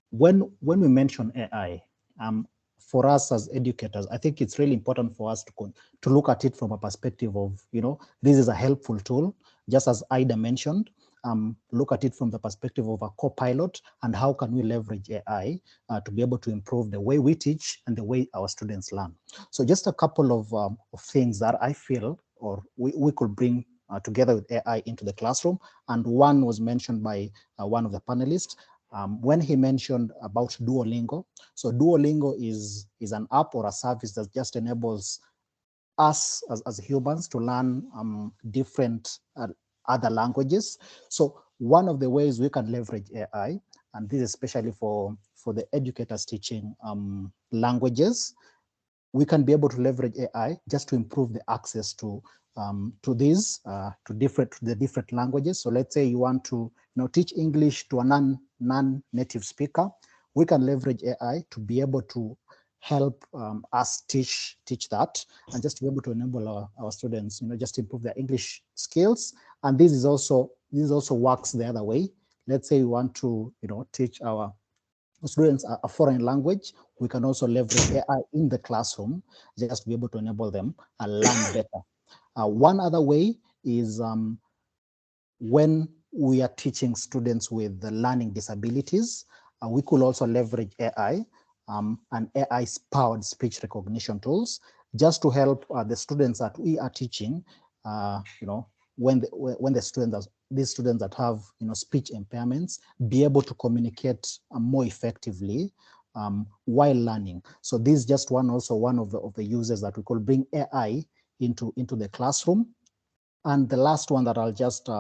when we mention AI, for us as educators, I think it's really important for us to look at it from a perspective of, this is a helpful tool, just as Ida mentioned. Look at it from the perspective of a co-pilot, and how can we leverage AI to be able to improve the way we teach and the way our students learn. So just a couple of things that I feel, or we could bring together with AI into the classroom. And one was mentioned by one of the panelists when he mentioned about Duolingo. So Duolingo is an app or a service that just enables us as humans to learn different other languages. So one of the ways we can leverage AI, and this is especially for the educators teaching languages, we can be able to leverage AI just to improve the access to the different languages. So let's say you want to teach English to a non-native speaker. We can leverage AI to be able to help us teach that, and just to be able to enable our students, just improve their English skills. And this also works the other way. Let's say we want to teach our students a foreign language. We can also leverage AI in the classroom just to be able to enable them and learn better. One other way is when we are teaching students with the learning disabilities, we could also leverage AI and AI-powered speech recognition tools just to help the students that we are teaching, when these students that have speech impairments be able to communicate more effectively while learning. So this is just one of the uses that we could bring AI into the classroom. And the last one that I'll just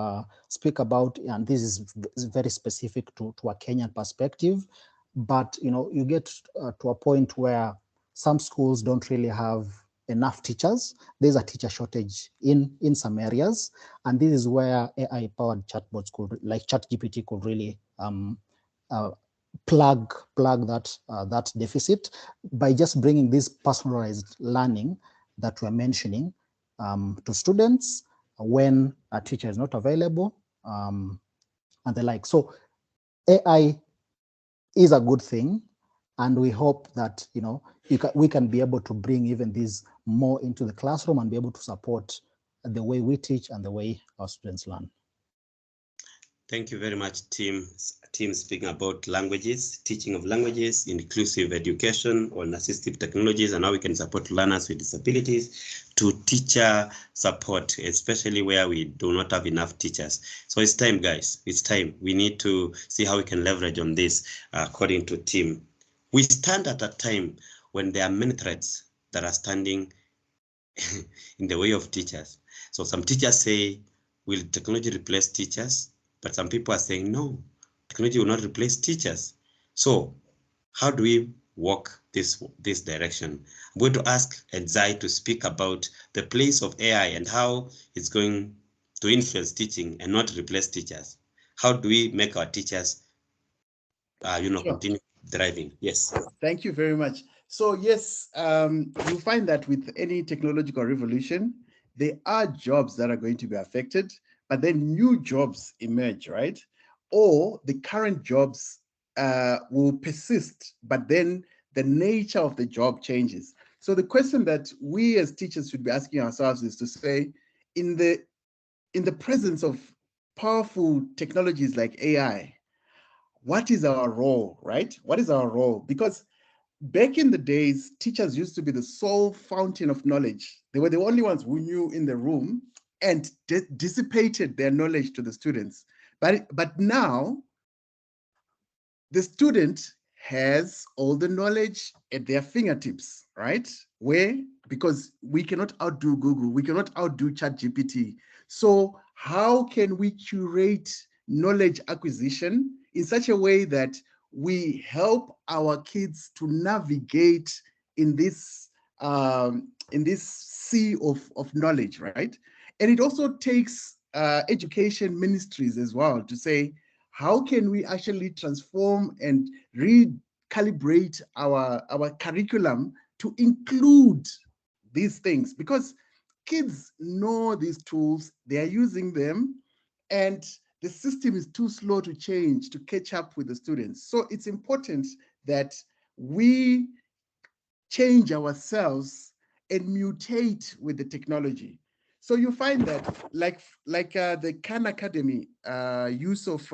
speak about, and this is very specific to a Kenyan perspective, but you get to a point where some schools don't really have enough teachers. There's a teacher shortage in some areas, and this is where AI-powered chatbots like ChatGPT could really plug that deficit by just bringing this personalized learning that we're mentioning to students when a teacher is not available, and the like. So AI is a good thing, and we hope that we can be able to bring even these more into the classroom and be able to support the way we teach and the way our students learn. Thank you very much, Tim. Tim speaking about languages, teaching of languages, inclusive education on assistive technologies, and how we can support learners with disabilities, to teacher support, especially where we do not have enough teachers. So it's time, guys. It's time. We need to see how we can leverage on this, according to Tim. We stand at a time when there are many threats that are standing in the way of teachers. So some teachers say, will technology replace teachers? But some people are saying, no, technology will not replace teachers. So how do we walk this direction? I'm going to ask Edzai to speak about the place of AI and how it's going to influence teaching and not replace teachers. How do we make our teachers, Sure. continue thriving? Yes. Thank you very much. So yes, you'll find that with any technological revolution, there are jobs that are going to be affected, but then new jobs emerge, right? Or the current jobs will persist, but then the nature of the job changes. So the question that we as teachers should be asking ourselves is to say, in the presence of powerful technologies like AI, what is our role, right? What is our role? Because back in the days, teachers used to be the sole fountain of knowledge. They were the only ones who knew in the room and dissipated their knowledge to the students. But now, the student has all the knowledge at their fingertips, right? Because we cannot outdo Google, we cannot outdo ChatGPT. So how can we curate knowledge acquisition in such a way that we help our kids to navigate in this sea of knowledge, right? And it also takes education ministries as well to say, how can we actually transform and recalibrate our curriculum to include these things? Because kids know these tools, they are using them, and the system is too slow to change, to catch up with the students. So it's important that we change ourselves and mutate with the technology. So you find that like the Khan Academy use of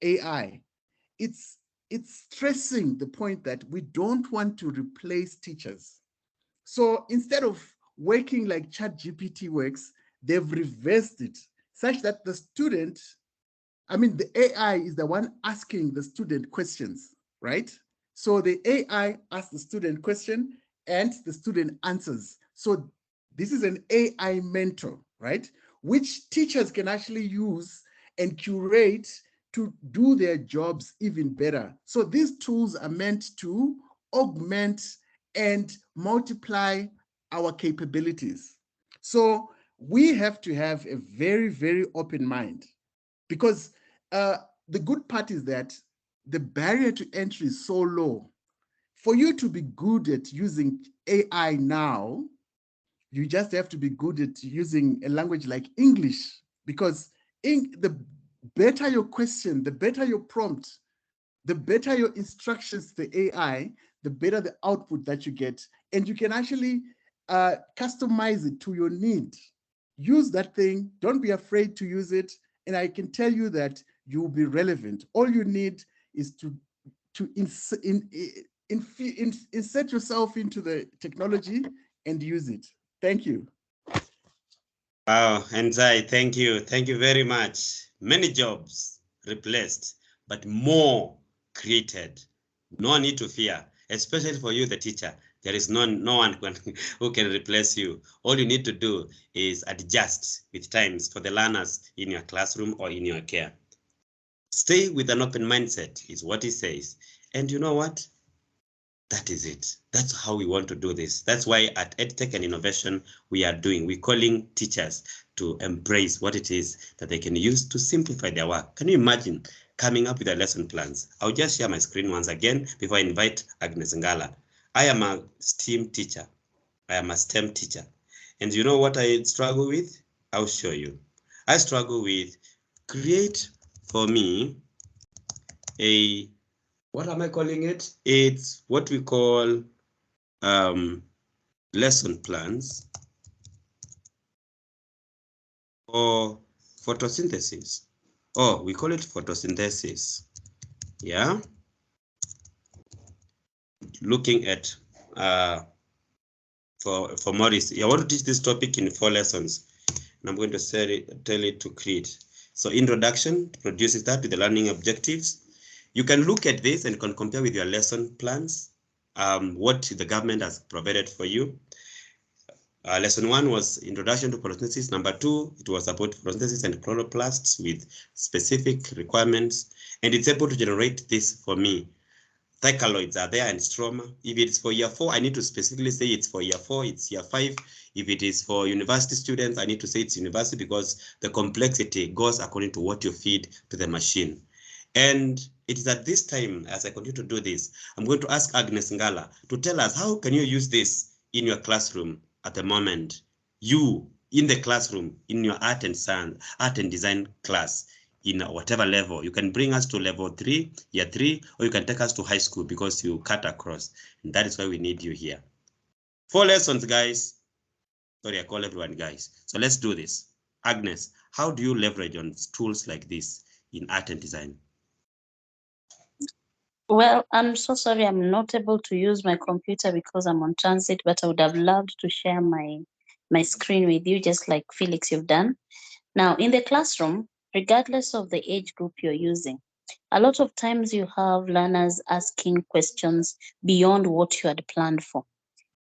AI, it's stressing the point that we don't want to replace teachers. So instead of working like ChatGPT works, they've reversed it such that the student, I mean, the AI is the one asking the student questions, right? So the AI asks the student question and the student answers. So this is an AI mentor, right? Which teachers can actually use and curate to do their jobs even better. So these tools are meant to augment and multiply our capabilities. So we have to have a very, very open mind, because the good part is that the barrier to entry is so low. For you to be good at using AI now, you just have to be good at using a language like English, because the better your question, the better your prompt, the better your instructions to the AI, the better the output that you get. And you can actually customize it to your need. Use that thing. Don't be afraid to use it. And I can tell you that you will be relevant. All you need is to insert yourself into the technology and use it. Thank you. Wow, Enzai, thank you. Thank you very much. Many jobs replaced, but more created. No need to fear, especially for you, the teacher. There is no one who can replace you. All you need to do is adjust with times for the learners in your classroom or in your care. Stay with an open mindset is what he says. And you know what? That is it. That's how we want to do this. That's why at EdTech and Innovation, we're calling teachers to embrace what it is that they can use to simplify their work. Can you imagine coming up with their lesson plans? I'll just share my screen once again before I invite Agnes Ngala. I am a STEAM teacher. I am a STEM teacher. And you know what I struggle with? I'll show you. I struggle with create for me what am I calling it? It's what we call lesson plans or photosynthesis. Oh, we call it photosynthesis. Yeah. Looking at for Maurice, I want to teach this topic in 4 lessons. And I'm going to tell it to create. So introduction produces that with the learning objectives. You can look at this and can compare with your lesson plans, what the government has provided for you. Lesson 1 was introduction to photosynthesis. Number 2, it was about photosynthesis and chloroplasts with specific requirements. And it's able to generate this for me. Thycaloids are there and stroma. If it's for year 4, I need to specifically say it's for year 4, it's year 5. If it is for university students, I need to say it's university, because the complexity goes according to what you feed to the machine. And it is at this time, as I continue to do this, I'm going to ask Agnes Ngala to tell us how can you use this in your classroom at the moment. You, in the classroom, in your art and design class, in whatever level. You can bring us to level 3, year 3, or you can take us to high school because you cut across. And that is why we need you here. 4 lessons, guys. Sorry, I call everyone guys. So let's do this. Agnes, how do you leverage on tools like this in art and design? Well, I'm so sorry I'm not able to use my computer because I'm on transit, but I would have loved to share my screen with you, just like Felix you've done. Now, in the classroom, regardless of the age group you're using, a lot of times you have learners asking questions beyond what you had planned for.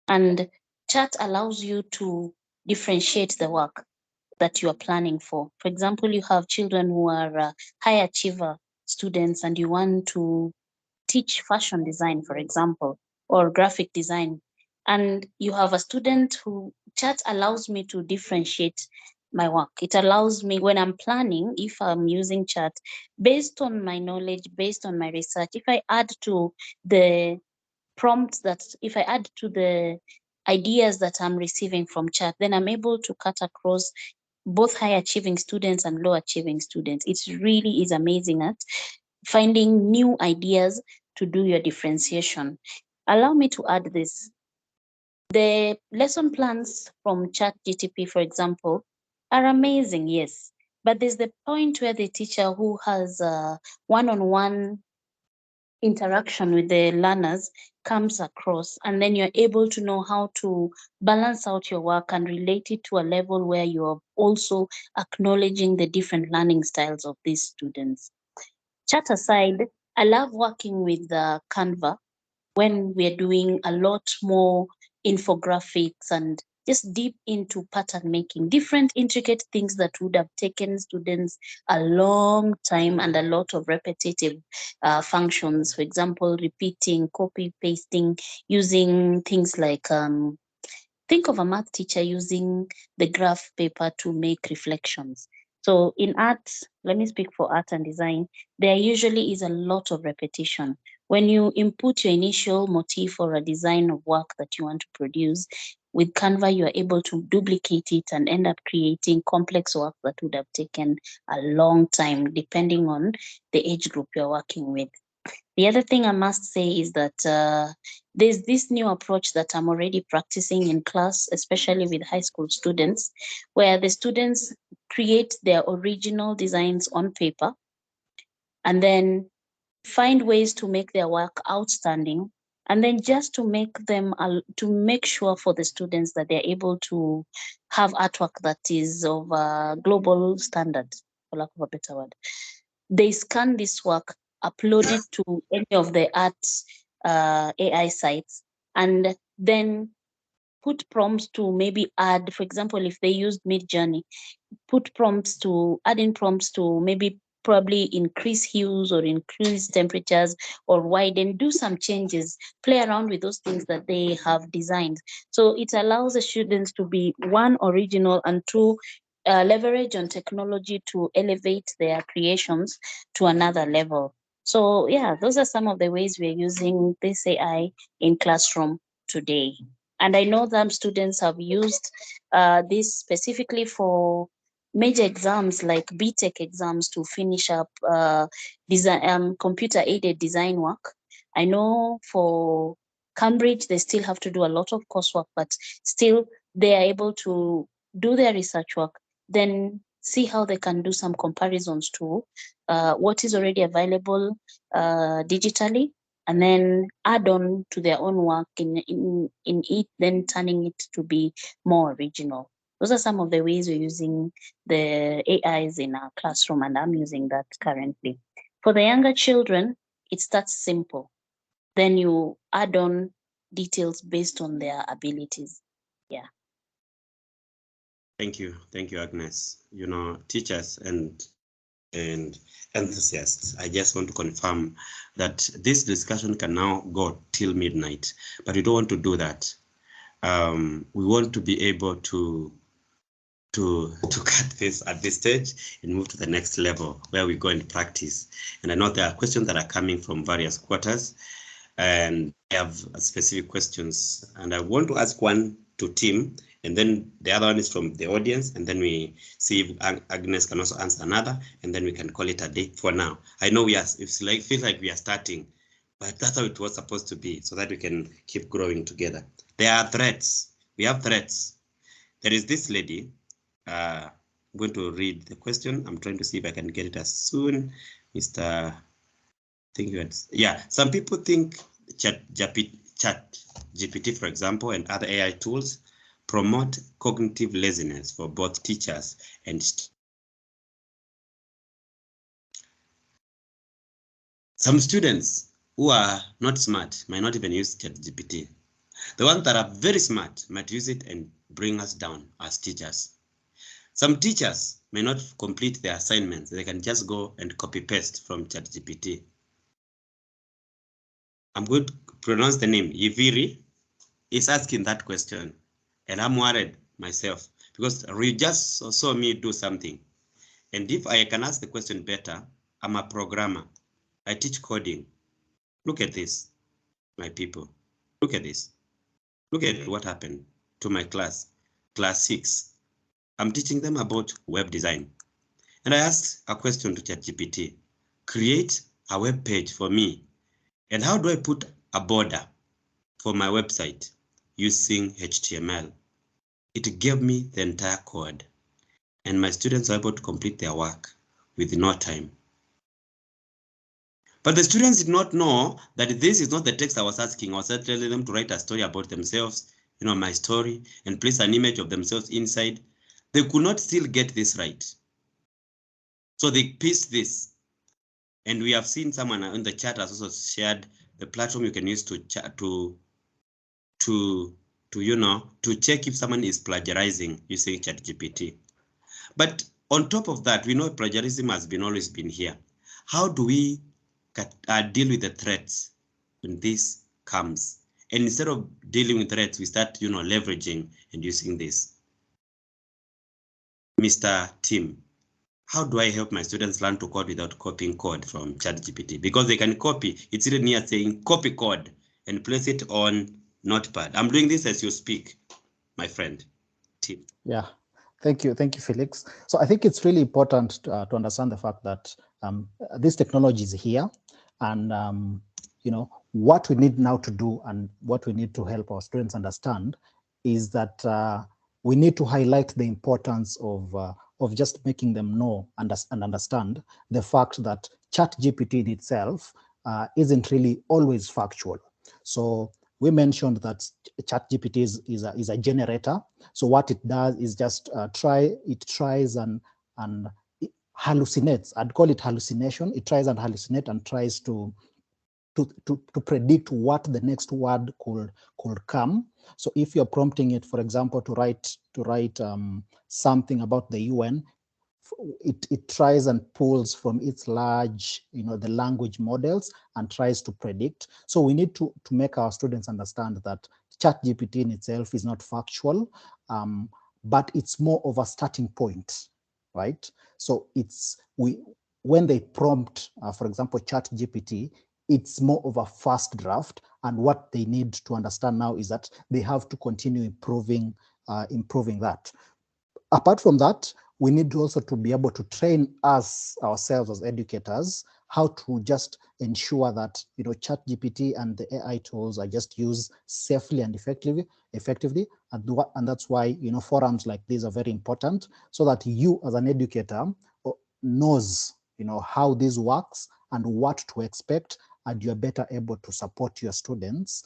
And chat allows you to differentiate the work that you are planning for. For example, you have children who are high achiever students and you want to teach fashion design, for example, or graphic design. And you have a student who chat allows me to differentiate my work. It allows me when I'm planning, if I'm using chat, based on my knowledge, based on my research, if I add to the prompts if I add to the ideas that I'm receiving from chat, then I'm able to cut across both high achieving students and low achieving students. It really is amazing at finding new ideas to do your differentiation. Allow me to add this. The lesson plans from chatGPT, for example, are amazing, yes. But there's the point where the teacher who has a one-on-one interaction with the learners comes across, and then you're able to know how to balance out your work and relate it to a level where you're also acknowledging the different learning styles of these students. Chat aside, I love working with Canva when we're doing a lot more infographics and just deep into pattern making, different intricate things that would have taken students a long time and a lot of repetitive functions. For example, repeating, copy, pasting, using things like think of a math teacher using the graph paper to make reflections. So in art, let me speak for art and design, there usually is a lot of repetition. When you input your initial motif or a design of work that you want to produce, with Canva, you are able to duplicate it and end up creating complex work that would have taken a long time, depending on the age group you're working with. The other thing I must say is that there's this new approach that I'm already practicing in class, especially with high school students, where the students create their original designs on paper and then find ways to make their work outstanding, and then just to make them to make sure for the students that they're able to have artwork that is of global standard, for lack of a better word. They scan this work, upload it to any of the art AI sites, and then put prompts to maybe add, for example, if they used Midjourney, put prompts to add in prompts to maybe probably increase hues or increase temperatures or widen, do some changes, play around with those things that they have designed. So it allows the students to be, one, original, and two, leverage on technology to elevate their creations to another level. So yeah, those are some of the ways we're using this AI in classroom today. And I know that students have used this specifically for major exams like BTech exams to finish up design, computer-aided design work. I know for Cambridge, they still have to do a lot of coursework, but still they are able to do their research work, then see how they can do some comparisons to what is already available digitally, and then add on to their own work in it, then turning it to be more original. Those are some of the ways we're using the AIs in our classroom, and I'm using that currently. For the younger children, it starts simple. Then you add on details based on their abilities. Yeah. Thank you, Agnes. You know, teachers and enthusiasts, I just want to confirm that this discussion can now go till midnight, but we don't want to do that. We want to be able to cut this at this stage and move to the next level where we go and practice. And I know there are questions that are coming from various quarters, and I have specific questions, and I want to ask one to Tim, and then the other one is from the audience, and then we see if Agnes can also answer another, and then we can call it a day for now. I know feels like we are starting, but that's how it was supposed to be, so that we can keep growing together. There are threats. We have threats. There is this lady. I'm going to read the question. I'm trying to see if I can get it as soon. Mr. Yeah, some people think ChatGPT, for example, and other AI tools promote cognitive laziness for both teachers and students. Some students who are not smart might not even use ChatGPT. The ones that are very smart might use it and bring us down as teachers. Some teachers may not complete their assignments. They can just go and copy paste from ChatGPT. I'm going to pronounce the name. Yviri is asking that question, and I'm worried myself because you just saw me do something. And if I can ask the question better, I'm a programmer. I teach coding. Look at this, my people. Look at this. Look at what happened to my class 6. I'm teaching them about web design. And I asked a question to ChatGPT, create a web page for me. And how do I put a border? for my website using HTML. It gave me the entire code, and my students were able to complete their work with no time. But the students did not know that this is not the text I was asking. I was telling them to write a story about themselves, my story, and place an image of themselves inside. They could not still get this right. So they pieced this. And we have seen someone in the chat has also shared the platform you can use to check if someone is plagiarizing using ChatGPT. But on top of that, we know plagiarism has always been here. How do we deal with the threats when this comes? And instead of dealing with threats, we start, leveraging and using this. Mr. Tim, how do I help my students learn to code without copying code from ChatGPT? Because they can copy, it's really near saying copy code and place it on Notepad. I'm doing this as you speak, my friend, Tim. Yeah, thank you, Felix. So I think it's really important to understand the fact that this technology is here, and what we need now to do and what we need to help our students understand is that we need to highlight the importance of just making them know and understand the fact that ChatGPT in itself isn't really always factual. So we mentioned that ChatGPT is a generator. So what it does is just tries and hallucinates. I'd call it hallucination. It tries and hallucinate and tries to predict what the next word could come. So if you're prompting it, for example, to write something about the UN, it tries and pulls from its large, the language models and tries to predict. So we need to make our students understand that ChatGPT in itself is not factual, but it's more of a starting point, right? So when they prompt, for example, ChatGPT, it's more of a first draft, and what they need to understand now is that they have to continue improving that. Apart from that, we need also to be able to train ourselves as educators how to just ensure that ChatGPT and the AI tools are just used safely and effectively, and that's why forums like these are very important, so that you as an educator knows how this works and what to expect, and you're better able to support your students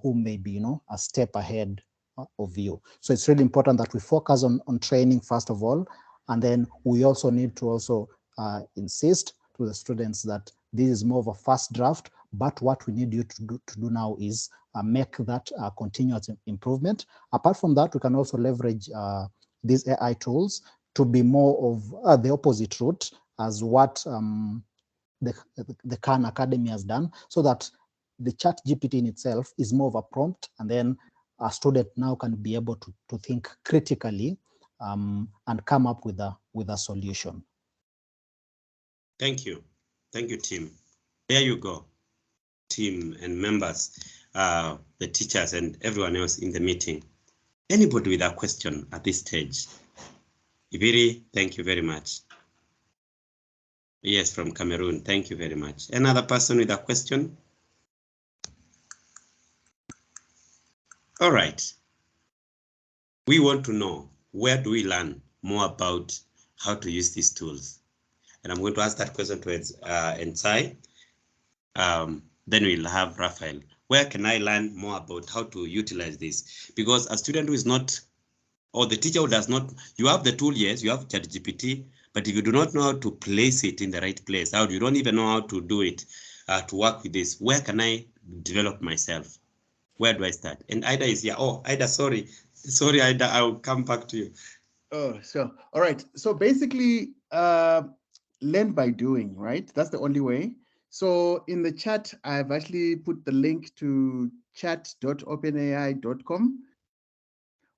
who may be a step ahead of you. So it's really important that we focus on training first of all, and then we also need to also insist to the students that this is more of a first draft, but what we need you to do now is make that continuous improvement. Apart from that, we can also leverage these AI tools to be more of the opposite route as what the Khan Academy has done, so that the ChatGPT in itself is more of a prompt, and then a student now can be able to think critically and come up with a solution. Thank you, Tim. There you go, team and members, the teachers and everyone else in the meeting. Anybody with a question at this stage? Ibiri, thank you very much. Yes, from Cameroon, thank you very much. Another person with a question? All right. We want to know, where do we learn more about how to use these tools? And I'm going to ask that question to Ensai. Then we'll have Raphael. Where can I learn more about how to utilize this? Because a student who is not, or the teacher who does not, you have the tool, yes, you have ChatGPT, but if you do not know how to place it in the right place, how you don't even know how to do it, to work with this, where can I develop myself? Where do I start? And Ida is here. Oh, Ida, sorry, Ida, I'll come back to you. Oh, sure. All right. So basically, learn by doing, right? That's the only way. So in the chat, I've actually put the link to chat.openai.com,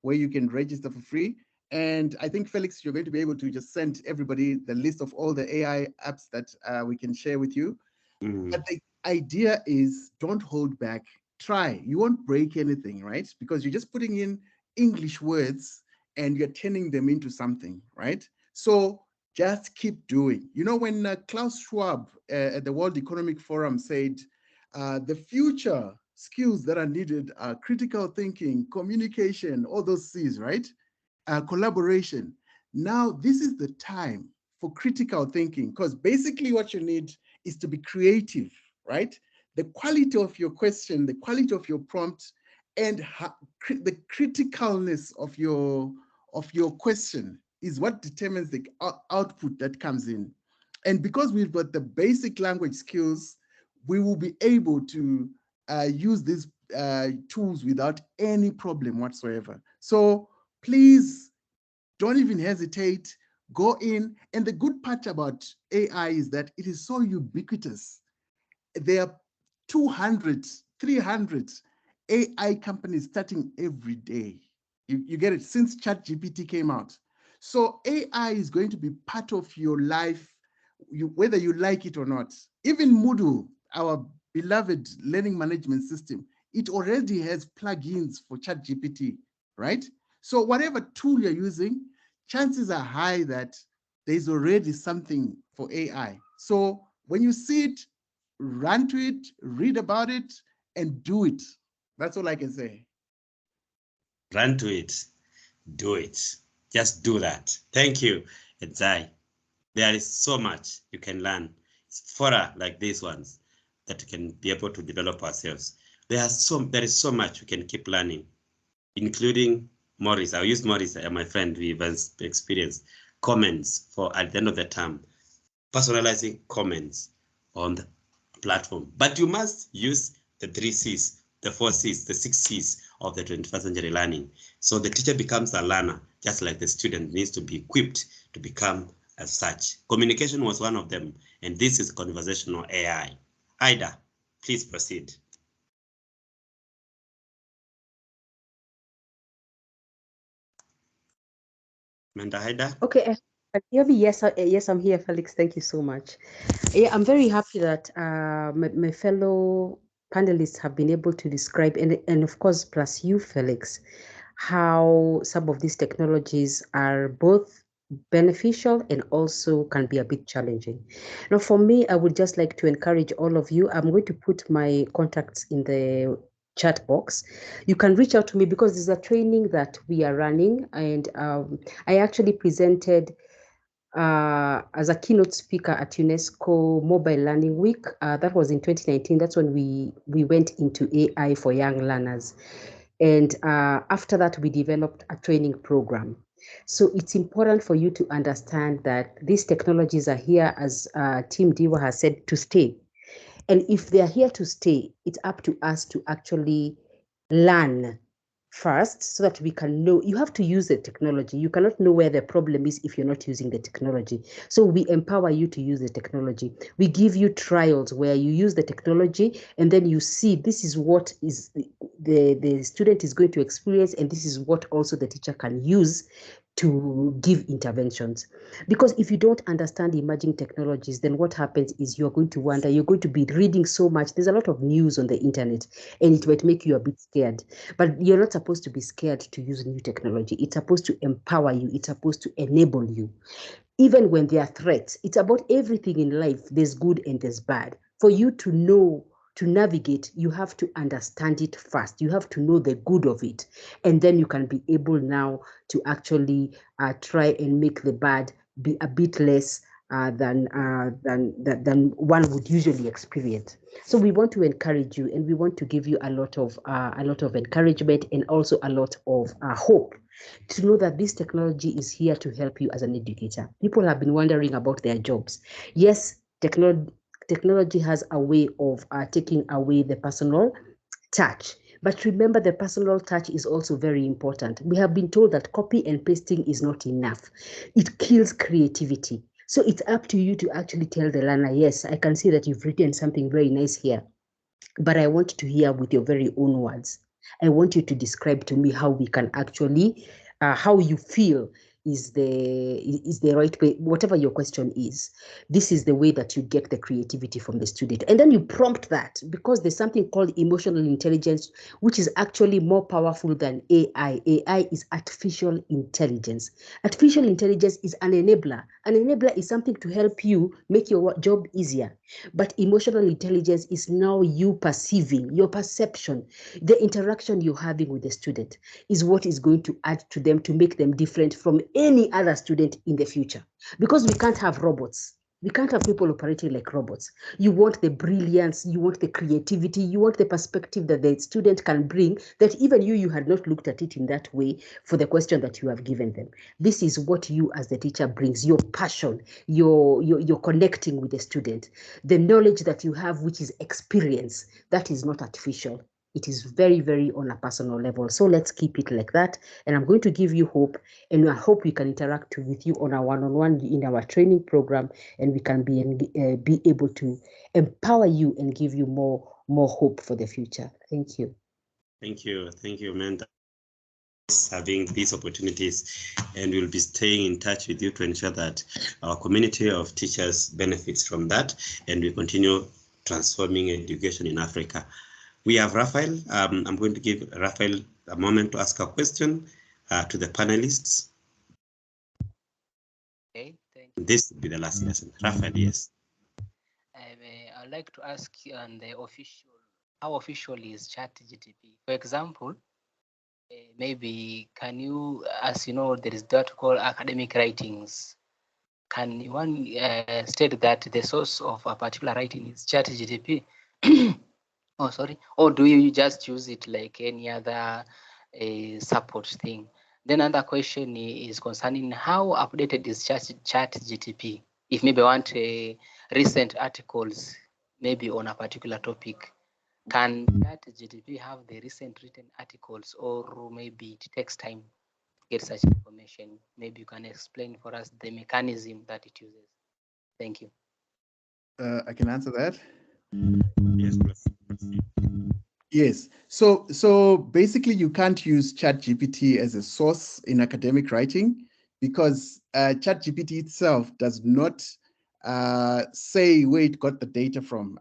where you can register for free. And I think, Felix, you're going to be able to just send everybody the list of all the AI apps that we can share with you. But the idea is, don't hold back. Try. You won't break anything, right? Because you're just putting in English words and you're turning them into something, right? So just keep doing. When Klaus Schwab at the World Economic Forum said, the future skills that are needed are critical thinking, communication, all those C's, right? Collaboration. Now, this is the time for critical thinking, because basically what you need is to be creative, right? The quality of your question, the quality of your prompt, and the criticalness of your question is what determines the output that comes in. And because we've got the basic language skills, we will be able to use these tools without any problem whatsoever. So please don't even hesitate, go in. And the good part about AI is that it is so ubiquitous. There are 200, 300 AI companies starting every day. You get it, since ChatGPT came out. So AI is going to be part of your life, whether you like it or not. Even Moodle, our beloved learning management system, it already has plugins for ChatGPT, right? So whatever tool you're using, chances are high that there's already something for AI. So when you see it, run to it, read about it, and do it. That's all I can say. Run to it, do it. Just do that. Thank you, Edzai. There is so much you can learn. It's fora like these ones that we can be able to develop ourselves. There is so much we can keep learning, including Morris. I'll use Morris, my friend. We've experienced comments for at the end of the term, personalizing comments on the platform. But you must use the 3 C's, the 4 C's, the 6 C's of the 21st century learning. So the teacher becomes a learner, just like the student needs to be equipped to become as such. Communication was one of them, and this is conversational AI. Ida, please proceed. Manda Ida? Okay, yes, I'm here, Felix. Thank you so much. Yeah, I'm very happy that my fellow panelists have been able to describe, and of course, plus you, Felix, how some of these technologies are both beneficial and also can be a bit challenging. Now, for me, I would just like to encourage all of you. I'm going to put my contacts in the chat box. You can reach out to me because there's a training that we are running, and I actually presented as a keynote speaker at UNESCO Mobile Learning Week. That was in 2019. That's when we went into AI for young learners. And after that, we developed a training program. So it's important for you to understand that these technologies are here, as Team Diwa has said, to stay. And if they are here to stay, it's up to us to actually learn first so that we can know. You have to use the technology. You cannot know where the problem is if you're not using the technology. So we empower you to use the technology. We give you trials where you use the technology and then you see this is what is the student is going to experience, and this is what also the teacher can use to give interventions. Because if you don't understand emerging technologies, then what happens is you're going to wonder, you're going to be reading so much. There's a lot of news on the internet, and it might make you a bit scared. But you're not supposed to be scared to use new technology. It's supposed to empower you. It's supposed to enable you. Even when there are threats, it's about everything in life. There's good and there's bad. For you to know, to navigate, you have to understand it first. You have to know the good of it. And then you can be able now to actually try and make the bad be a bit less than one would usually experience. So we want to encourage you, and we want to give you a lot of encouragement and also a lot of hope to know that this technology is here to help you as an educator. People have been wondering about their jobs. Yes, technology has a way of taking away the personal touch. But remember, the personal touch is also very important. We have been told that copy and pasting is not enough. It kills creativity. So it's up to you to actually tell the learner, yes, I can see that you've written something very nice here, but I want to hear with your very own words. I want you to describe to me how we can actually, how you feel is the right way. Whatever your question is, this is the way that you get the creativity from the student. And then you prompt that, because there's something called emotional intelligence, which is actually more powerful than AI. AI is artificial intelligence. Artificial intelligence is an enabler. An enabler is something to help you make your job easier. But emotional intelligence is now you perceiving, your perception, the interaction you're having with the student is what is going to add to them to make them different from any other student in the future. Because we can't have robots. We can't have people operating like robots. You want the brilliance, you want the creativity, you want the perspective that the student can bring, that even you had not looked at it in that way for the question that you have given them. This is what you as the teacher brings, your passion, your connecting with the student, the knowledge that you have, which is experience. That is not artificial. It is very, very on a personal level. So let's keep it like that. And I'm going to give you hope, and I hope we can interact with you on our one-on-one in our training program, and we can be able to empower you and give you more hope for the future. Thank you. Thank you, Menta, having these opportunities, and we'll be staying in touch with you to ensure that our community of teachers benefits from that, and we continue transforming education in Africa. We have Raphael. I'm going to give Raphael a moment to ask a question to the panelists. Okay, thank you. This will be the last lesson. Raphael, yes. I'd like to ask you on the official, how official is ChatGPT? For example, maybe can you, as you know, there is that called academic writings. Can one state that the source of a particular writing is ChatGPT? Oh, sorry. Or do you just use it like any other support thing? Then another question is concerning how updated is ChatGPT? If maybe I want recent articles, maybe on a particular topic, can ChatGPT have the recent written articles, or maybe it takes time to get such information? Maybe you can explain for us the mechanism that it uses. Thank you. I can answer that. Yes, please. Yes. So basically, you can't use ChatGPT as a source in academic writing, because ChatGPT itself does not say where it got the data from.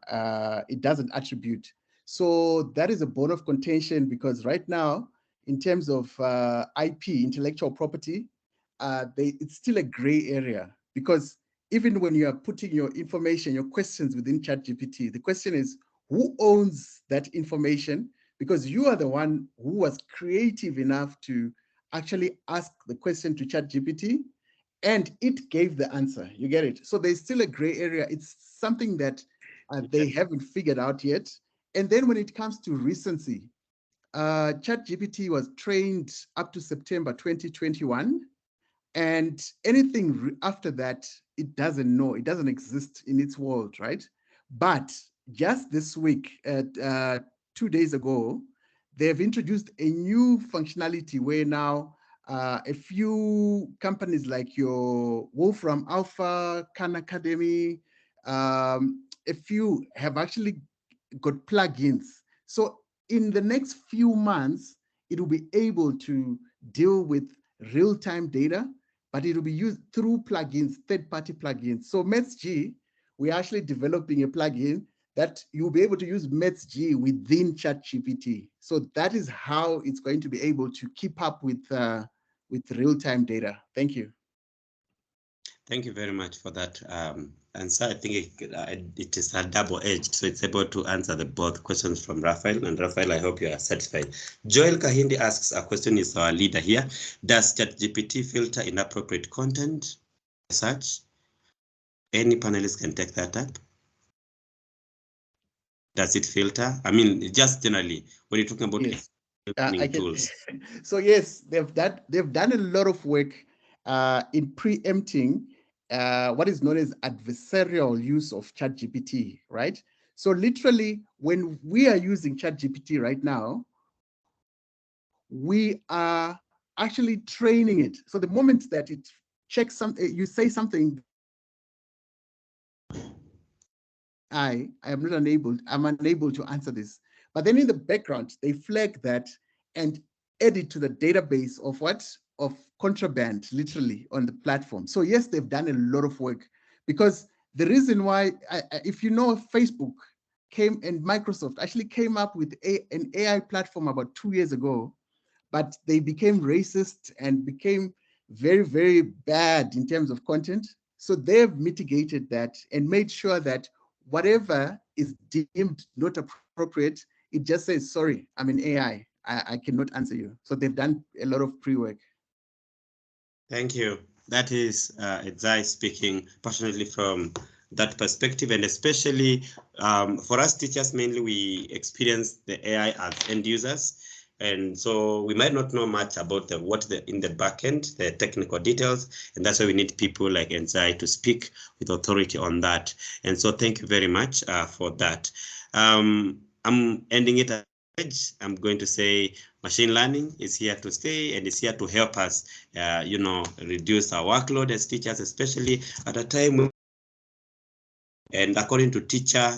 It doesn't attribute. So that is a bone of contention, because right now, in terms of IP, intellectual property, it's still a gray area, because even when you are putting your information, your questions within ChatGPT, the question is, who owns that information? Because you are the one who was creative enough to actually ask the question to ChatGPT, and it gave the answer. You get it? So there's still a gray area. It's something that they haven't figured out yet. And then when it comes to recency, ChatGPT was trained up to September 2021. And anything after that, it doesn't know. It doesn't exist in its world, right? But just this week, 2 days ago, they've introduced a new functionality where now a few companies like your Wolfram Alpha, Khan Academy, a few have actually got plugins. So in the next few months, it will be able to deal with real-time data, but it will be used through plugins, third-party plugins. So MathsG, we're actually developing a plugin that you'll be able to use MathsG within ChatGPT. So that is how it's going to be able to keep up with real-time data. Thank you. Thank you very much for that answer. I think it is a double-edged, so it's able to answer both questions from Raphael. And Raphael, I hope you are satisfied. Joel Kahindi asks a question, is our leader here. Does ChatGPT filter inappropriate content? Search. Any panelist can take that up. Does it filter? I mean, just generally, when you're talking about tools. So yes, they've done a lot of work in preempting what is known as adversarial use of ChatGPT, right? So literally, when we are using ChatGPT right now, we are actually training it. So the moment that it checks something, you say something, I'm unable to answer this. But then in the background, they flag that and add it to the database of contraband, literally, on the platform. So yes, they've done a lot of work, because the reason why, if you know, Facebook came and Microsoft actually came up with an AI platform about 2 years ago, but they became racist and became very, very bad in terms of content. So they've mitigated that and made sure that whatever is deemed not appropriate, it just says, sorry, I'm an AI. I cannot answer you. So they've done a lot of pre-work. Thank you. That is Edzai speaking passionately from that perspective, and especially for us teachers, mainly we experience the AI as end users. And so we might not know much about in the back end, the technical details, and that's why we need people like Edzai to speak with authority on that. And so thank you very much for that. I'm ending it at edge. I'm going to say machine learning is here to stay and is here to help us, reduce our workload as teachers, especially at a time when, and according to Teacher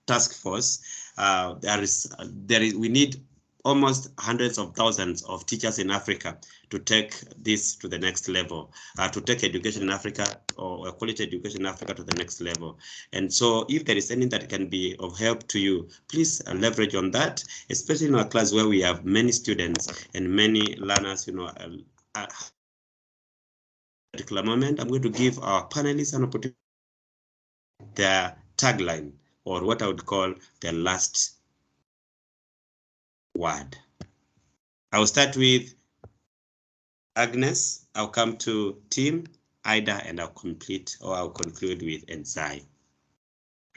Task Force, we need almost hundreds of thousands of teachers in Africa to take this to the next level, to take education in Africa, or quality education in Africa, to the next level. And so if there is anything that can be of help to you, please leverage on that, especially in our class where we have many students and many learners. At a particular moment, I'm going to give our panelists an opportunity, their tagline, or what I would call the last word. I'll start with Agnes. I'll come to Tim, Ida, and I'll conclude with Edzai.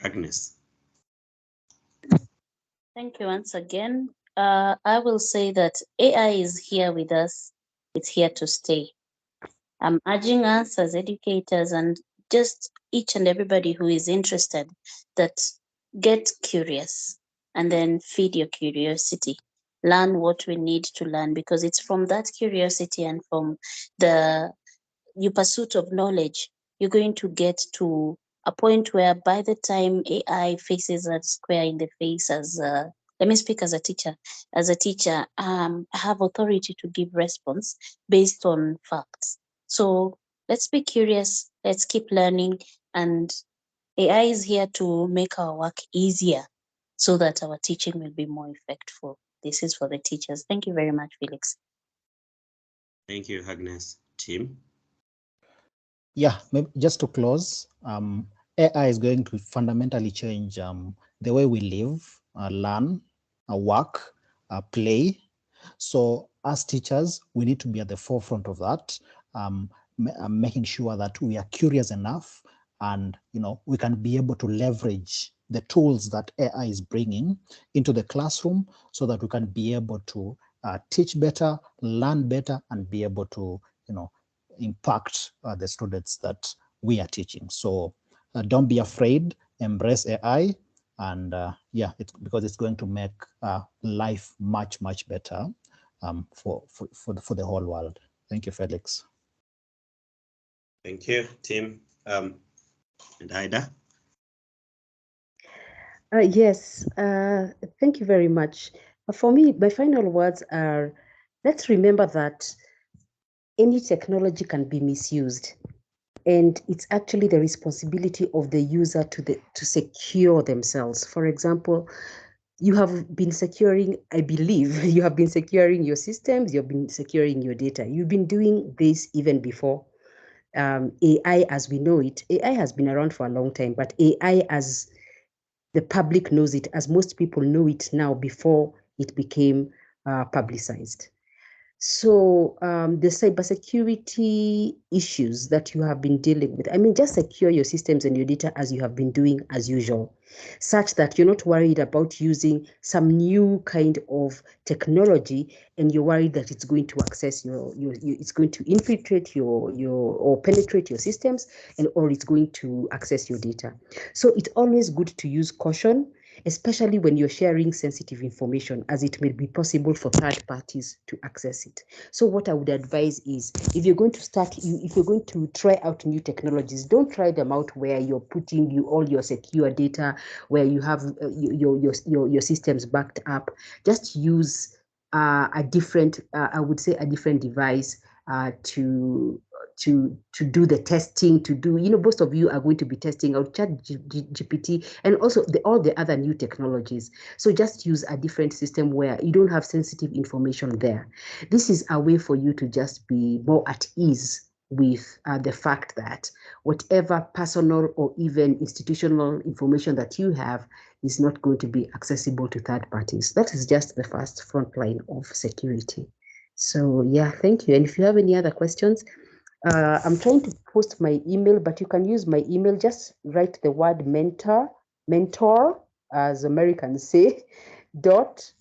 Agnes. Thank you once again. I will say that AI is here with us. It's here to stay. I'm urging us as educators and just each and everybody who is interested that get curious and then feed your curiosity. Learn what we need to learn, because it's from that curiosity and from your pursuit of knowledge, you're going to get to a point where by the time AI faces us square in the face, let me speak as a teacher. As a teacher, I have authority to give response based on facts. So let's be curious, let's keep learning, and AI is here to make our work easier so that our teaching will be more effective. This is for the teachers. Thank you very much, Felix. Thank you, Agnes. Tim? Yeah, maybe just to close, AI is going to fundamentally change the way we live, learn, work, play. So as teachers, we need to be at the forefront of that, making sure that we are curious enough, and we can be able to leverage the tools that AI is bringing into the classroom, so that we can be able to teach better, learn better, and be able to impact the students that we are teaching. So don't be afraid, embrace AI, and because it's going to make life much, much better for the whole world. Thank you, Felix. Thank you, Tim. And Ida? Yes, thank you very much. For me, my final words are, let's remember that any technology can be misused, and it's actually the responsibility of the user to secure themselves. For example, you have been securing, I believe, you have been securing your systems, you've been securing your data. You've been doing this even before. AI as we know it, AI has been around for a long time, but AI as the public knows it, as most people know it now, before it became publicized. So the cybersecurity issues that you have been dealing with, I mean, just secure your systems and your data as you have been doing as usual, such that you're not worried about using some new kind of technology and you're worried that it's going to access it's going to infiltrate or penetrate your systems, or it's going to access your data. So it's always good to use caution, especially when you're sharing sensitive information, as it may be possible for third parties to access it. So what I would advise is, if you're going to try out new technologies, don't try them out where you're putting all your secure data, where you have your systems backed up. Just use a different device to do the testing, to do, most of you are going to be testing out ChatGPT and also all the other new technologies. So just use a different system where you don't have sensitive information there. This is a way for you to just be more at ease with the fact that whatever personal or even institutional information that you have is not going to be accessible to third parties. That is just the first front line of security. So yeah, thank you. And if you have any other questions, I'm trying to post my email, but you can use my email. Just write the word mentor, as Americans say, dot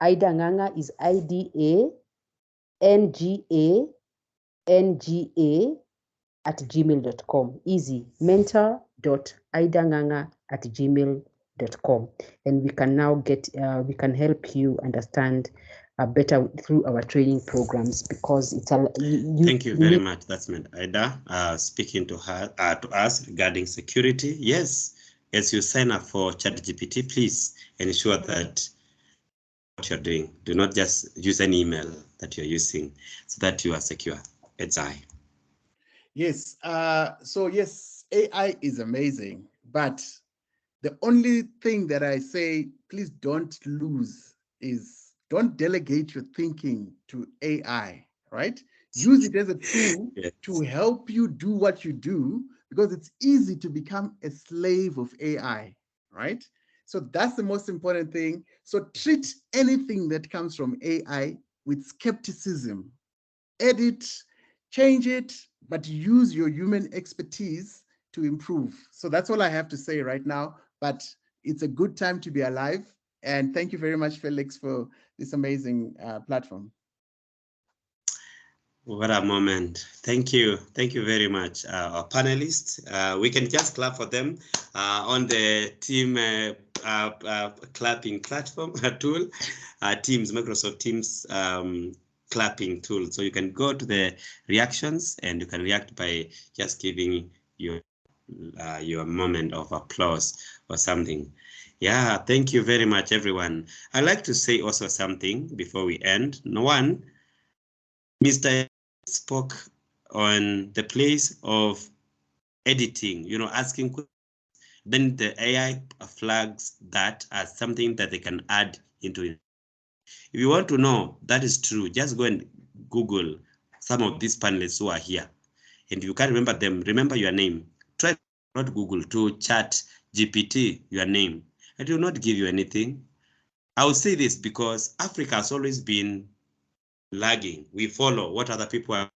Idanganga is IDANGANGA @gmail.com. Easy, mentor.idanganga@gmail.com. And we can now we can help you understand better through our training programs, because it's thank you very much. That's meant Ida speaking to her to us regarding security. Yes, as you sign up for ChatGPT, please ensure that what you're doing, do not just use an email that you're using, so that you are secure. It's Yes. So yes, AI is amazing, but the only thing that I say, please don't lose, is don't delegate your thinking to AI, right? Use it as a tool to help you do what you do, because it's easy to become a slave of AI, right? So that's the most important thing. So treat anything that comes from AI with skepticism. Edit, change it, but use your human expertise to improve. So that's all I have to say right now, but it's a good time to be alive. And thank you very much, Felix, for this amazing platform. What a moment. Thank you. Thank you very much, our panelists. We can just clap for them on the team clapping platform tool, Teams, Microsoft Teams clapping tool. So you can go to the reactions and you can react by just giving your moment of applause or something. Yeah, thank you very much, everyone. I'd like to say also something before we end. One, Mr. spoke on the place of editing, asking questions. Then the AI flags that as something that they can add into it. If you want to know that is true, just go and Google some of these panelists who are here. And if you can't remember them, remember your name. Try not Google to ChatGPT your name. It will not give you anything. I will say this because Africa has always been lagging. We follow what other people are.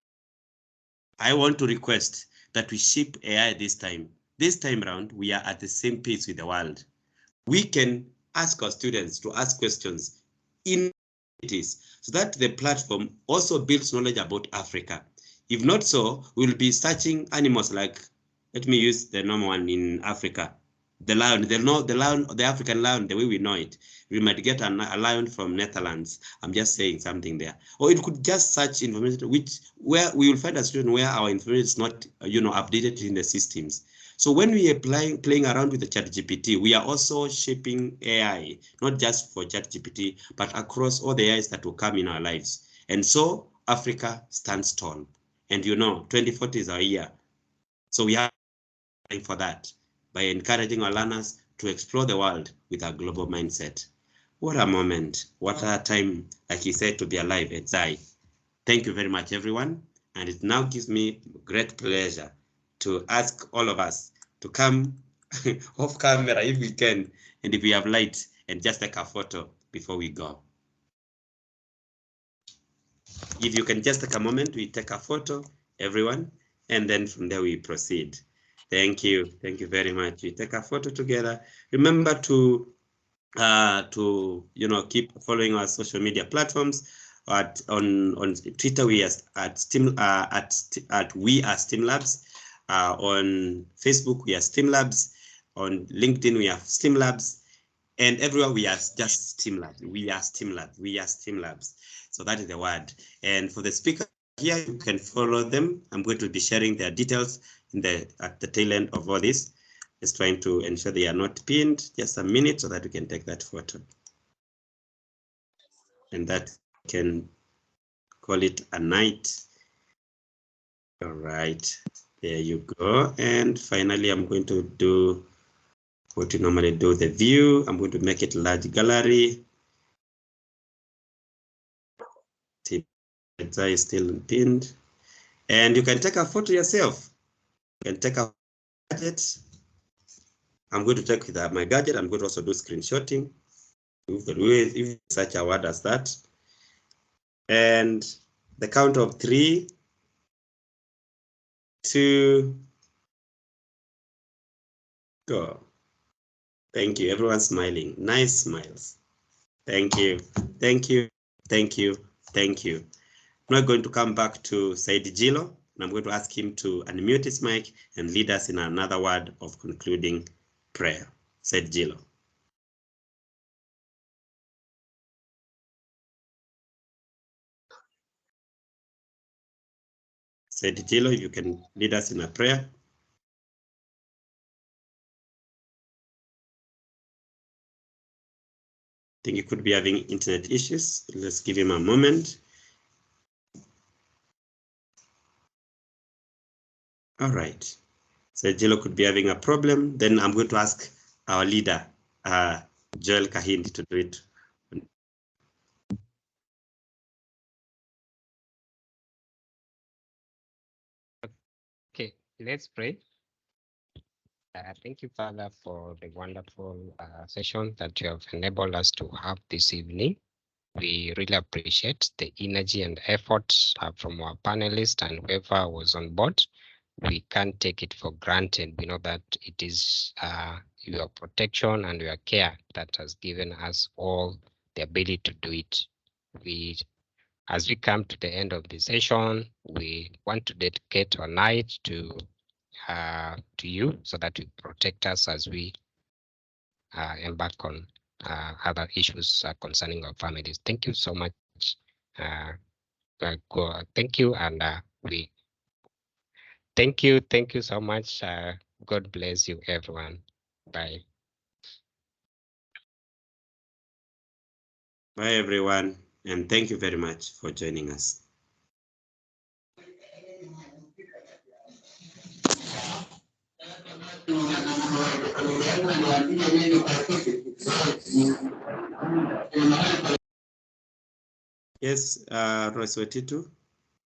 I want to request that we ship AI this time. This time around, we are at the same pace with the world. We can ask our students to ask questions in it, so that the platform also builds knowledge about Africa. If not so, we'll be searching animals like, let me use the normal one in Africa, the lion, the African lion, the way we know it. We might get a lion from Netherlands. I'm just saying something there. Or it could just search information where we will find a situation where our information is not, updated in the systems. So when we are playing around with the ChatGPT, we are also shaping AI, not just for ChatGPT, but across all the AIs that will come in our lives. And so Africa stands tall. And 2040 is our year. So we are playing for that by encouraging our learners to explore the world with a global mindset. What a moment. What a time, like he said, to be alive at Zai. Thank you very much, everyone. And it now gives me great pleasure to ask all of us to come off camera if we can, and if we have light, and just take a photo before we go. If you can just take a moment, we take a photo, everyone, and then from there we proceed. Thank you. Thank you very much. We take a photo together. Remember to keep following our social media platforms. On Twitter, we are at we are STEAM Labs. On Facebook, we are STEAM Labs. On LinkedIn, we are STEAM Labs. And everywhere we are just STEAM Labs. We are STEAM Labs. We are STEAM Labs. So that is the word. And for the speaker here, you can follow them. I'm going to be sharing their details at the tail end of all this. Just trying to ensure they are not pinned. Just a minute so that we can take that photo. And that can call it a night. All right, there you go. And finally, I'm going to do what you normally do, the view. I'm going to make it large gallery. It's still pinned. And you can take a photo yourself. You can take a gadget. I'm going to take with my gadget. I'm going to also do screenshotting. If such a word as that. And the count of 3, 2, go. Thank you. Everyone's smiling. Nice smiles. Thank you. Thank you. Thank you. Thank you. I'm now going to come back to Said Jilo, and I'm going to ask him to unmute his mic and lead us in another word of concluding prayer. Said Jilo. Said Jilo, if you can lead us in a prayer. I think he could be having internet issues. Let's give him a moment. All right. So Jilo could be having a problem. Then I'm going to ask our leader, Joel Kahindi, to do it. Okay, let's pray. Thank you, Father, for the wonderful session that you have enabled us to have this evening. We really appreciate the energy and efforts from our panelists and whoever was on board. We can't take it for granted. We know that it is your protection and your care that has given us all the ability to do it. As we come to the end of the session, we want to dedicate our night to you so that you protect us as we embark on other issues concerning our families. Thank you so much. Thank you, and thank you so much. God bless you, everyone. Bye. Bye, everyone, and thank you very much for joining us. Yes, Royce Wetitu.